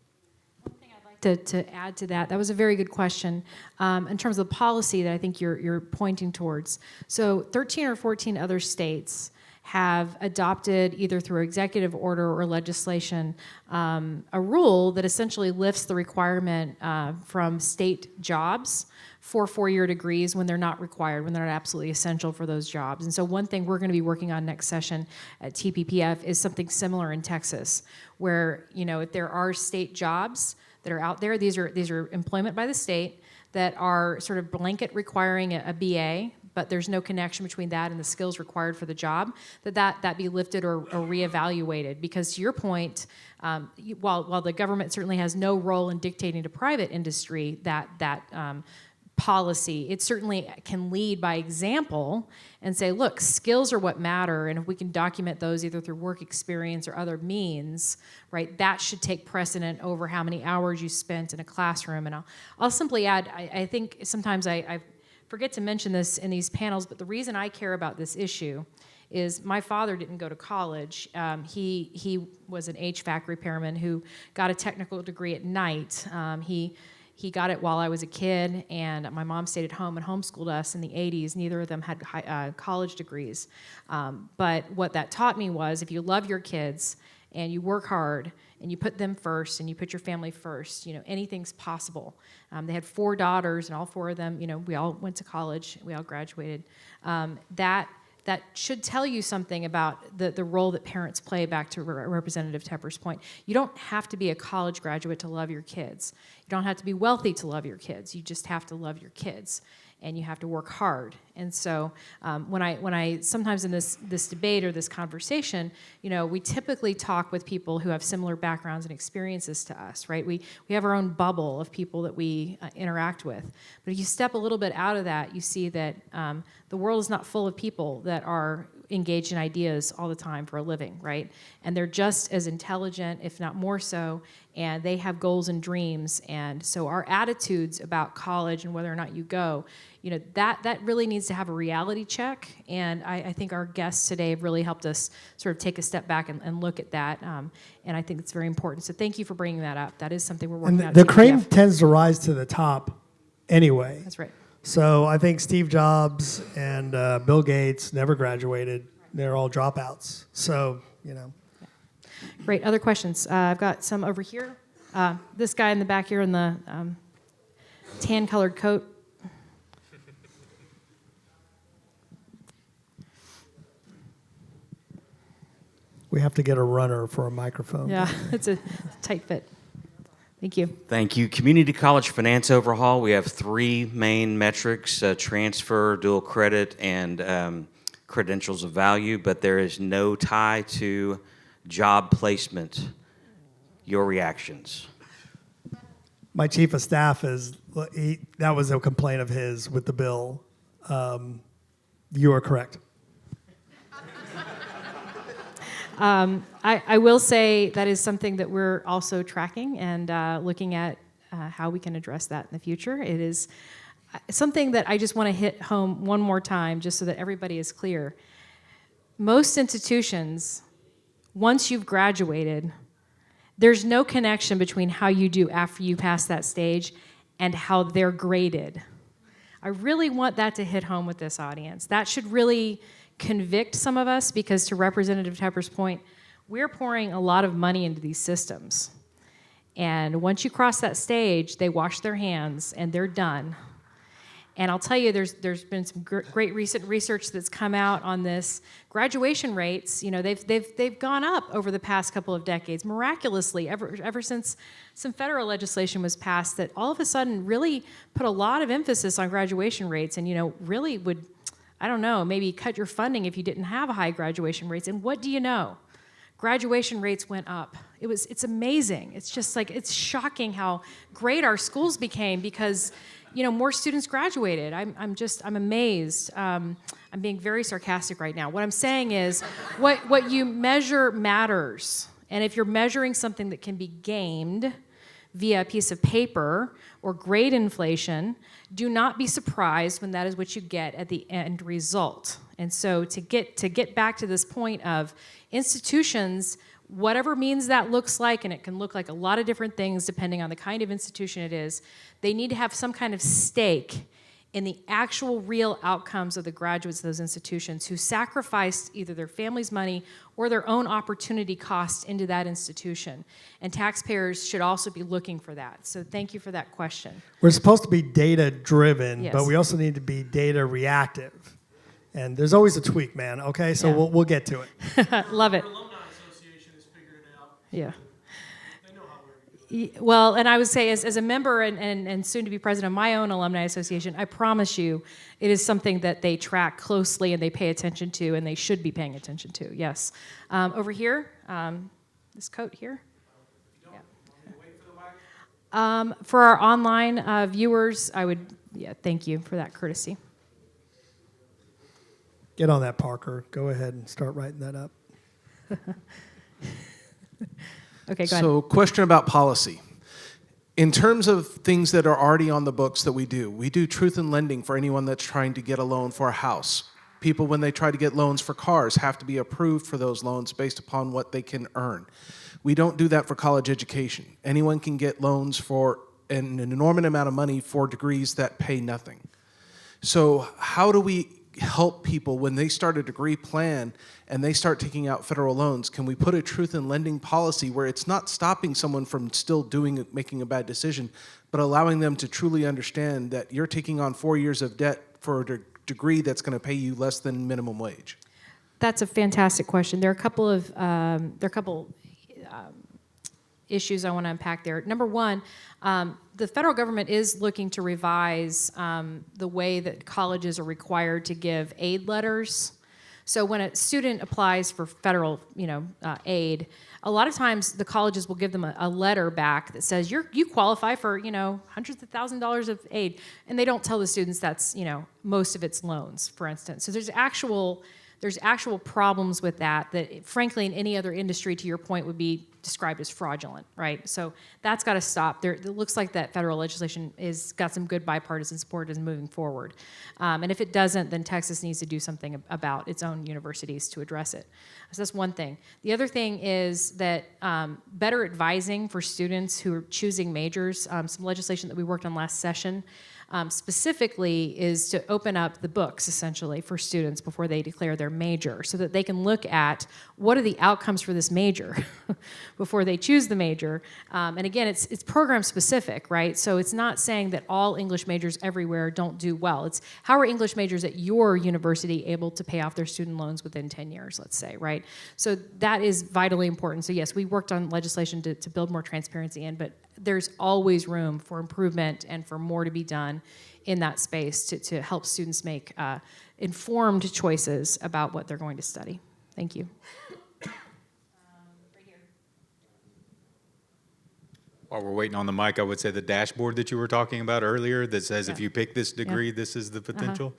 To add to that, that was a very good question in terms of the policy that I think you're pointing towards. So 13 or 14 other states have adopted, either through executive order or legislation, a rule that essentially lifts the requirement from state jobs for four-year degrees when they're not required, when they're not absolutely essential for those jobs. And so one thing we're going to be working on next session at TPPF is something similar in Texas, where, you know, if there are state jobs that are out there, these are employment by the state that are sort of blanket requiring a BA, but there's no connection between that and the skills required for the job, that be lifted or reevaluated. Because to your point, while the government certainly has no role in dictating to private industry that policy, it certainly can lead by example and say, look, skills are what matter, and if we can document those either through work experience or other means, right, that should take precedent over how many hours you spent in a classroom. And I'll simply add, I think sometimes I forget to mention this in these panels, but the reason I care about this issue is my father didn't go to college. He was an HVAC repairman who got a technical degree at night. He got it while I was a kid, and my mom stayed at home and homeschooled us in the 80s. Neither of them had college degrees. But what that taught me was if you love your kids and you work hard and you put them first and you put your family first, you know, anything's possible. They had 4 daughters, and all 4 of them, you know, we all went to college, we all graduated. That should tell you something about the role that parents play, back to Representative Tepper's point. You don't have to be a college graduate to love your kids. You don't have to be wealthy to love your kids. You just have to love your kids, and you have to work hard. And so when I sometimes in this debate or this conversation, you know, we typically talk with people who have similar backgrounds and experiences to us, right? We have our own bubble of people that we interact with. But if you step a little bit out of that, you see that the world is not full of people that are engaged in ideas all the time for a living, right? And they're just as intelligent, if not more so, and they have goals and dreams. And so our attitudes about college and whether or not you go, you know, that really needs to have a reality check. And I think our guests today have really helped us sort of take a step back and look at that. And I think it's very important. So thank you for bringing that up. That is something we're working on. And the cream tends to rise to the top anyway. That's right. So I think Steve Jobs and Bill Gates never graduated. They're all dropouts. So, you know. Great. Other questions? I've got some over here. This guy in the back here in the tan-colored coat. We have to get a runner for a microphone. Yeah, it's a tight fit. Thank you. Thank you. Community college finance overhaul. We have 3 main metrics: transfer, dual credit, and credentials of value, but there is no tie to job placement. Your reactions? My chief of staff that was a complaint of his with the bill. You are correct. I will say that is something that we're also tracking and looking at how we can address that in the future. It is something that I just want to hit home one more time just so that everybody is clear. Most institutions, once you've graduated, there's no connection between how you do after you pass that stage and how they're graded. I really want that to hit home with this audience. That should really convict some of us, because to Representative Tepper's point, we're pouring a lot of money into these systems. And once you cross that stage, they wash their hands and they're done. And I'll tell you, there's been some great recent research that's come out on this. Graduation rates, you know, they've gone up over the past couple of decades, miraculously, ever since some federal legislation was passed that all of a sudden really put a lot of emphasis on graduation rates, and, you know, really would, I don't know, maybe cut your funding if you didn't have high graduation rates. And what do you know? Graduation rates went up. It's amazing. It's just like, it's shocking how great our schools became because, you know, more students graduated. I'm amazed. I'm being very sarcastic right now. What I'm saying is, what you measure matters. And if you're measuring something that can be gamed via a piece of paper or grade inflation, do not be surprised when that is what you get at the end result. And so to get back to this point of institutions, whatever means that looks like, and it can look like a lot of different things depending on the kind of institution it is, they need to have some kind of stake in the actual real outcomes of the graduates of those institutions who sacrificed either their family's money or their own opportunity cost into that institution. And taxpayers should also be looking for that. So thank you for that question. We're supposed to be data driven, Yes. but we also need to be data reactive. And there's always a tweak, man. Okay, so Yeah. we'll get to it. Love it. Alumni Association has figured it out. Yeah. They know how we're doing. Well, and I would say as a member and soon to be president of my own alumni association, I promise you it is something that they track closely and they pay attention to and they should be paying attention to, yes. Over here, this coat here. Yeah. For our online viewers, thank you for that courtesy. Get on that, Parker. Go ahead and start writing that up. Okay, go ahead. So, question about policy. In terms of things that are already on the books that we do truth in lending for anyone that's trying to get a loan for a house. People, when they try to get loans for cars, have to be approved for those loans based upon what they can earn. We don't do that for college education. Anyone can get loans for an enormous amount of money for degrees that pay nothing. So how do we help people when they start a degree plan and they start taking out federal loans? Can we put a truth in lending policy where it's not stopping someone from still making a bad decision, but allowing them to truly understand that you're taking on 4 years of debt for a degree that's going to pay you less than minimum wage? That's a fantastic question. There are a couple of issues I want to unpack there. Number one, the federal government is looking to revise the way that colleges are required to give aid letters. So when a student applies for federal, aid, a lot of times the colleges will give them a letter back that says you qualify for, hundreds of thousands of dollars of aid, and they don't tell the students that's, most of its loans, for instance. So there's actual problems with that frankly in any other industry, to your point, would be described as fraudulent, right? So that's got to stop. It looks like that federal legislation is got some good bipartisan support as moving forward. And if it doesn't, then Texas needs to do something about its own universities to address it. So that's one thing. The other thing is that better advising for students who are choosing majors, some legislation that we worked on last session, specifically is to open up the books essentially for students before they declare their major so that they can look at what are the outcomes for this major before they choose the major. And again, it's program specific, right? So it's not saying that all English majors everywhere don't do well. It's how are English majors at your university able to pay off their student loans within 10 years, let's say, right? So that is vitally important. So yes, we worked on legislation to build more transparency in, but there's always room for improvement and for more to be done in that space to help students make informed choices about what they're going to study. Thank you. While we're waiting on the mic, I would say the dashboard that you were talking about earlier that says if you pick this degree, this is the potential.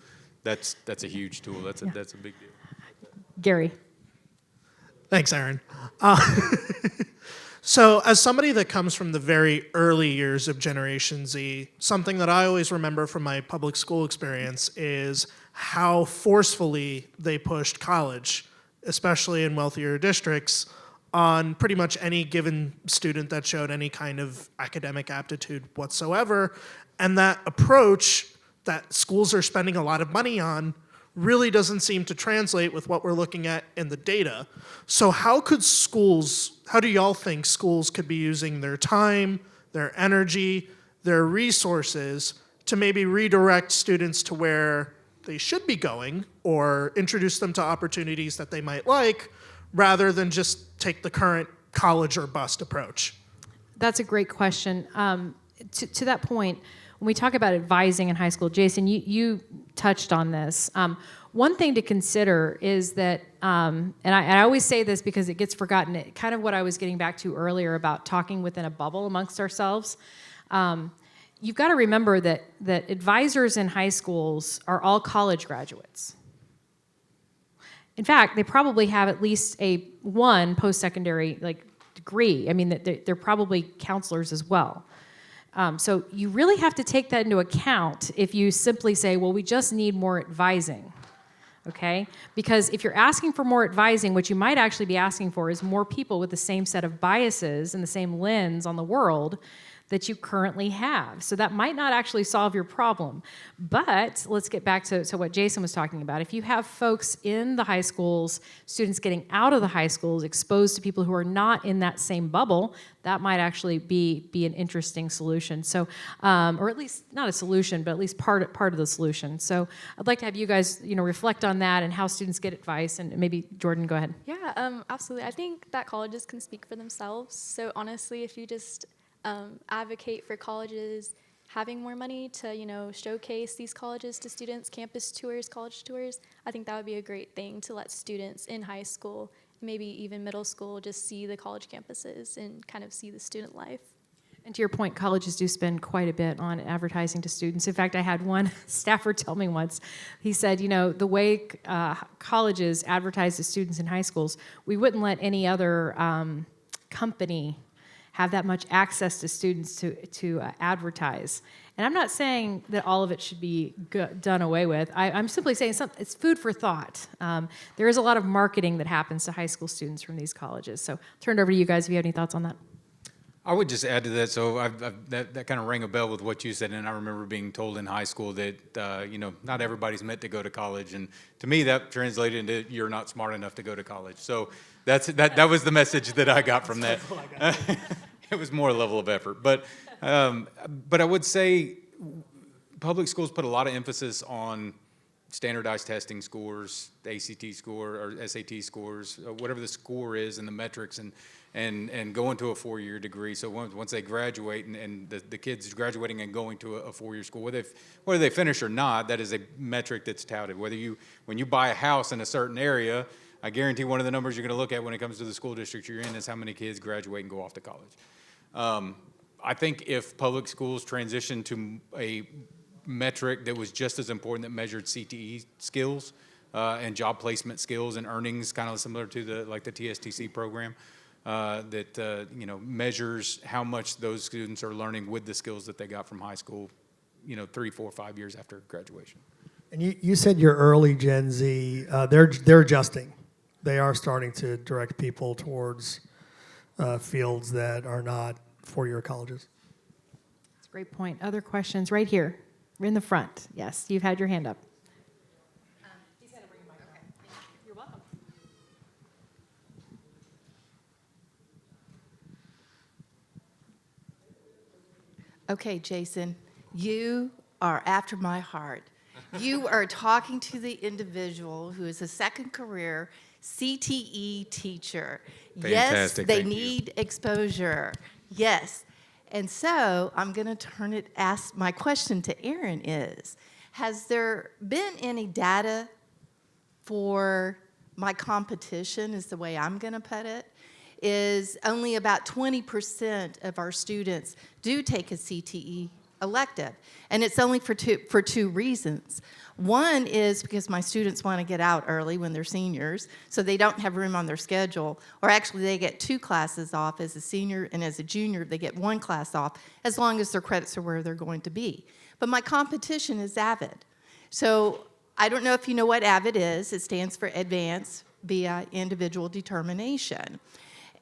That's a huge tool. That's a big deal. Gary. Thanks, Aaron. So as somebody that comes from the very early years of Generation Z, something that I always remember from my public school experience is how forcefully they pushed college, especially in wealthier districts, on pretty much any given student that showed any kind of academic aptitude whatsoever. And that approach that schools are spending a lot of money on really doesn't seem to translate with what we're looking at in the data. So how do y'all think schools could be using their time, their energy, their resources to maybe redirect students to where they should be going or introduce them to opportunities that they might like rather than just take the current college or bust approach? That's a great question. To that point, when we talk about advising in high school, Jason, you touched on this. One thing to consider is that, and I always say this because it gets forgotten, kind of what I was getting back to earlier about talking within a bubble amongst ourselves. You've got to remember that advisors in high schools are all college graduates. In fact, they probably have at least one post-secondary degree. I mean, they're probably counselors as well. So you really have to take that into account if you simply say, well, we just need more advising. okay? Because if you're asking for more advising, what you might actually be asking for is more people with the same set of biases and the same lens on the world that you currently have. So that might not actually solve your problem. But let's get back to what Jason was talking about. If you have folks in the high schools, students getting out of the high schools, exposed to people who are not in that same bubble, that might actually be an interesting solution. So, or at least not a solution, but at least part of the solution. So I'd like to have you guys, reflect on that and how students get advice. And maybe Jordan, go ahead. Yeah, absolutely. I think that colleges can speak for themselves. So honestly, if you just advocate for colleges having more money to, showcase these colleges to students, campus tours, college tours, I think that would be a great thing to let students in high school, maybe even middle school, just see the college campuses and kind of see the student life. And to your point, colleges do spend quite a bit on advertising to students. In fact, I had one staffer tell me once, he said, the way colleges advertise to students in high schools, we wouldn't let any other company have that much access to students to advertise. And I'm not saying that all of it should be done away with. I'm simply saying it's food for thought. There is a lot of marketing that happens to high school students from these colleges. So I'll turn it over to you guys if you have any thoughts on that. I would just add to that. So that kind of rang a bell with what you said, and I remember being told in high school that not everybody's meant to go to college, and to me that translated into you're not smart enough to go to college. So that was the message that I got from that. It was more a level of effort, but I would say public schools put a lot of emphasis on standardized testing scores, the ACT score or SAT scores, whatever the score is, and the metrics, and going to a 4-year degree. So once they graduate and the kids graduating and going to a 4-year school, whether they finish or not, that is a metric that's touted. When you buy a house in a certain area, I guarantee one of the numbers you're going to look at when it comes to the school district you're in is how many kids graduate and go off to college. I think if public schools transition to a metric that was just as important that measured CTE skills and job placement skills and earnings, kind of similar to the TSTC program, that measures how much those students are learning with the skills that they got from high school, 3, 4, 5 years after graduation. And you said you're early Gen Z. They're adjusting. They are starting to direct people towards fields that are not four-year colleges. That's a great point. Other questions? Right here, in the front. Yes, you've had your hand up. He's going to bring a mic. Okay. You're welcome. Okay, Jason, you are after my heart. You are talking to the individual who is a second career CTE teacher. Fantastic, Yes, they thank you. need exposure. Yes. And so I'm going to ask my question to Aaron is, has there been any data for my competition, is the way I'm going to put it, is only about 20% of our students do take a CTE elective. And it's only for two reasons. One is because my students want to get out early when they're seniors, so they don't have room on their schedule. Or actually, they get 2 classes off as a senior, and as a junior, they get 1 class off, as long as their credits are where they're going to be. But my competition is AVID. So I don't know if you know what AVID is. It stands for Advanced via Individual Determination.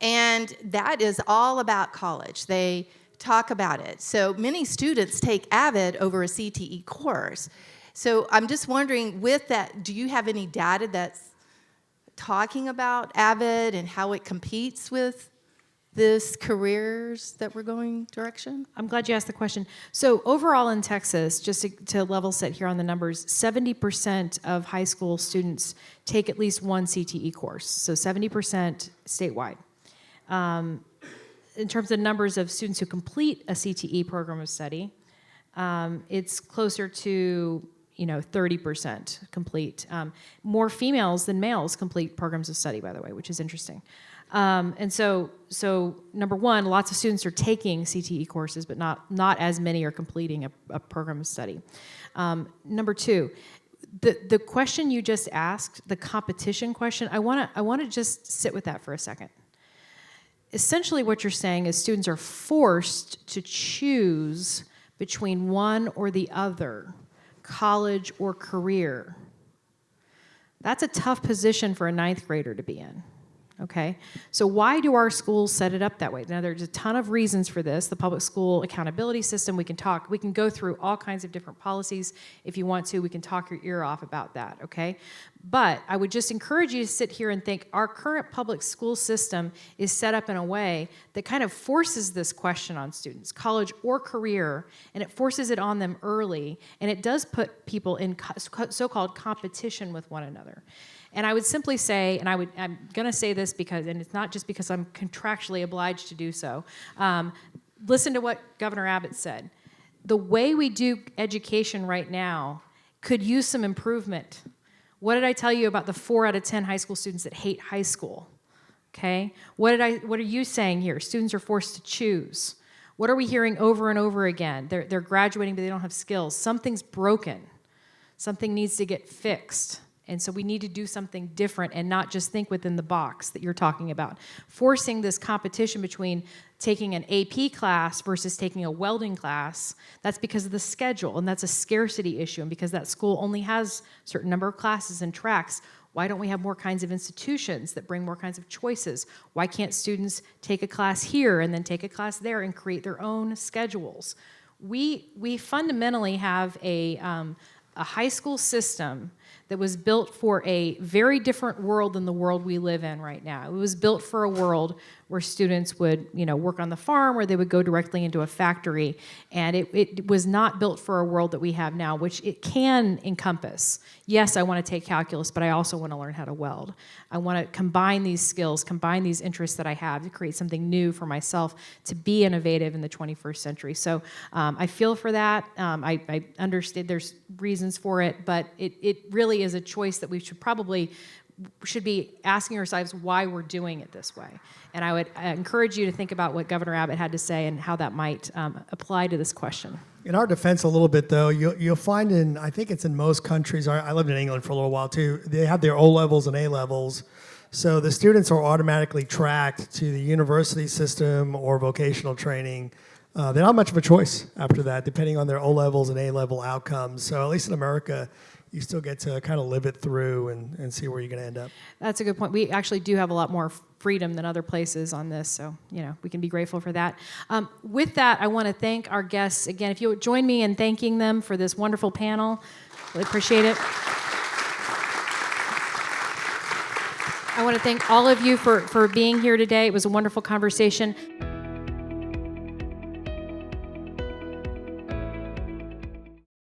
And that is all about college. They talk about it. So many students take AVID over a CTE course. So I'm just wondering, with that, do you have any data that's talking about AVID and how it competes with this careers that we're going direction? I'm glad you asked the question. So overall in Texas, just to level set here on the numbers, 70% of high school students take at least one CTE course. So 70% statewide. In terms of numbers of students who complete a CTE program of study, it's closer to 30% complete. More females than males complete programs of study, by the way, which is interesting. And so number one, lots of students are taking CTE courses, but not as many are completing a program of study. Number two, the question you just asked, the competition question, I want to just sit with that for a second. Essentially what you're saying is students are forced to choose between one or the other, college or career. That's a tough position for a ninth grader to be in. Okay, so why do our schools set it up that way? Now, there's a ton of reasons for this. The public school accountability system, we can go through all kinds of different policies. If you want to, we can talk your ear off about that, okay? But I would just encourage you to sit here and think our current public school system is set up in a way that kind of forces this question on students, college or career, and it forces it on them early, and it does put people in so-called competition with one another. And I would simply say, and I'm going to say this because, and it's not just because I'm contractually obliged to do so, listen to what Governor Abbott said. The way we do education right now could use some improvement. What did I tell you about the 4 out of 10 high school students that hate high school? Okay? What are you saying here? Students are forced to choose. What are we hearing over and over again? They're graduating, but they don't have skills. Something's broken. Something needs to get fixed. And so we need to do something different and not just think within the box that you're talking about. Forcing this competition between taking an AP class versus taking a welding class, that's because of the schedule, and that's a scarcity issue. And because that school only has a certain number of classes and tracks, why don't we have more kinds of institutions that bring more kinds of choices? Why can't students take a class here and then take a class there and create their own schedules? We fundamentally have a high school system that was built for a very different world than the world we live in right now. It was built for a world where students would, work on the farm, or they would go directly into a factory. And it was not built for a world that we have now, which it can encompass. Yes, I want to take calculus, but I also want to learn how to weld. I want to combine these skills, combine these interests that I have to create something new for myself to be innovative in the 21st century. So I feel for that. I understand there's reasons for it, but it really is a choice that we should be asking ourselves why we're doing it this way. And I would encourage you to think about what Governor Abbott had to say and how that might apply to this question. In our defense a little bit, though, you'll find I think it's in most countries, I lived in England for a little while too, they have their O-levels and A-levels. So the students are automatically tracked to the university system or vocational training. They don't have much of a choice after that, depending on their O-levels and A-level outcomes. So at least in America, you still get to kind of live it through and see where you're going to end up. That's a good point. We actually do have a lot more freedom than other places on this, so we can be grateful for that. With that, I want to thank our guests again. If you would join me in thanking them for this wonderful panel, really appreciate it. I want to thank all of you for being here today. It was a wonderful conversation.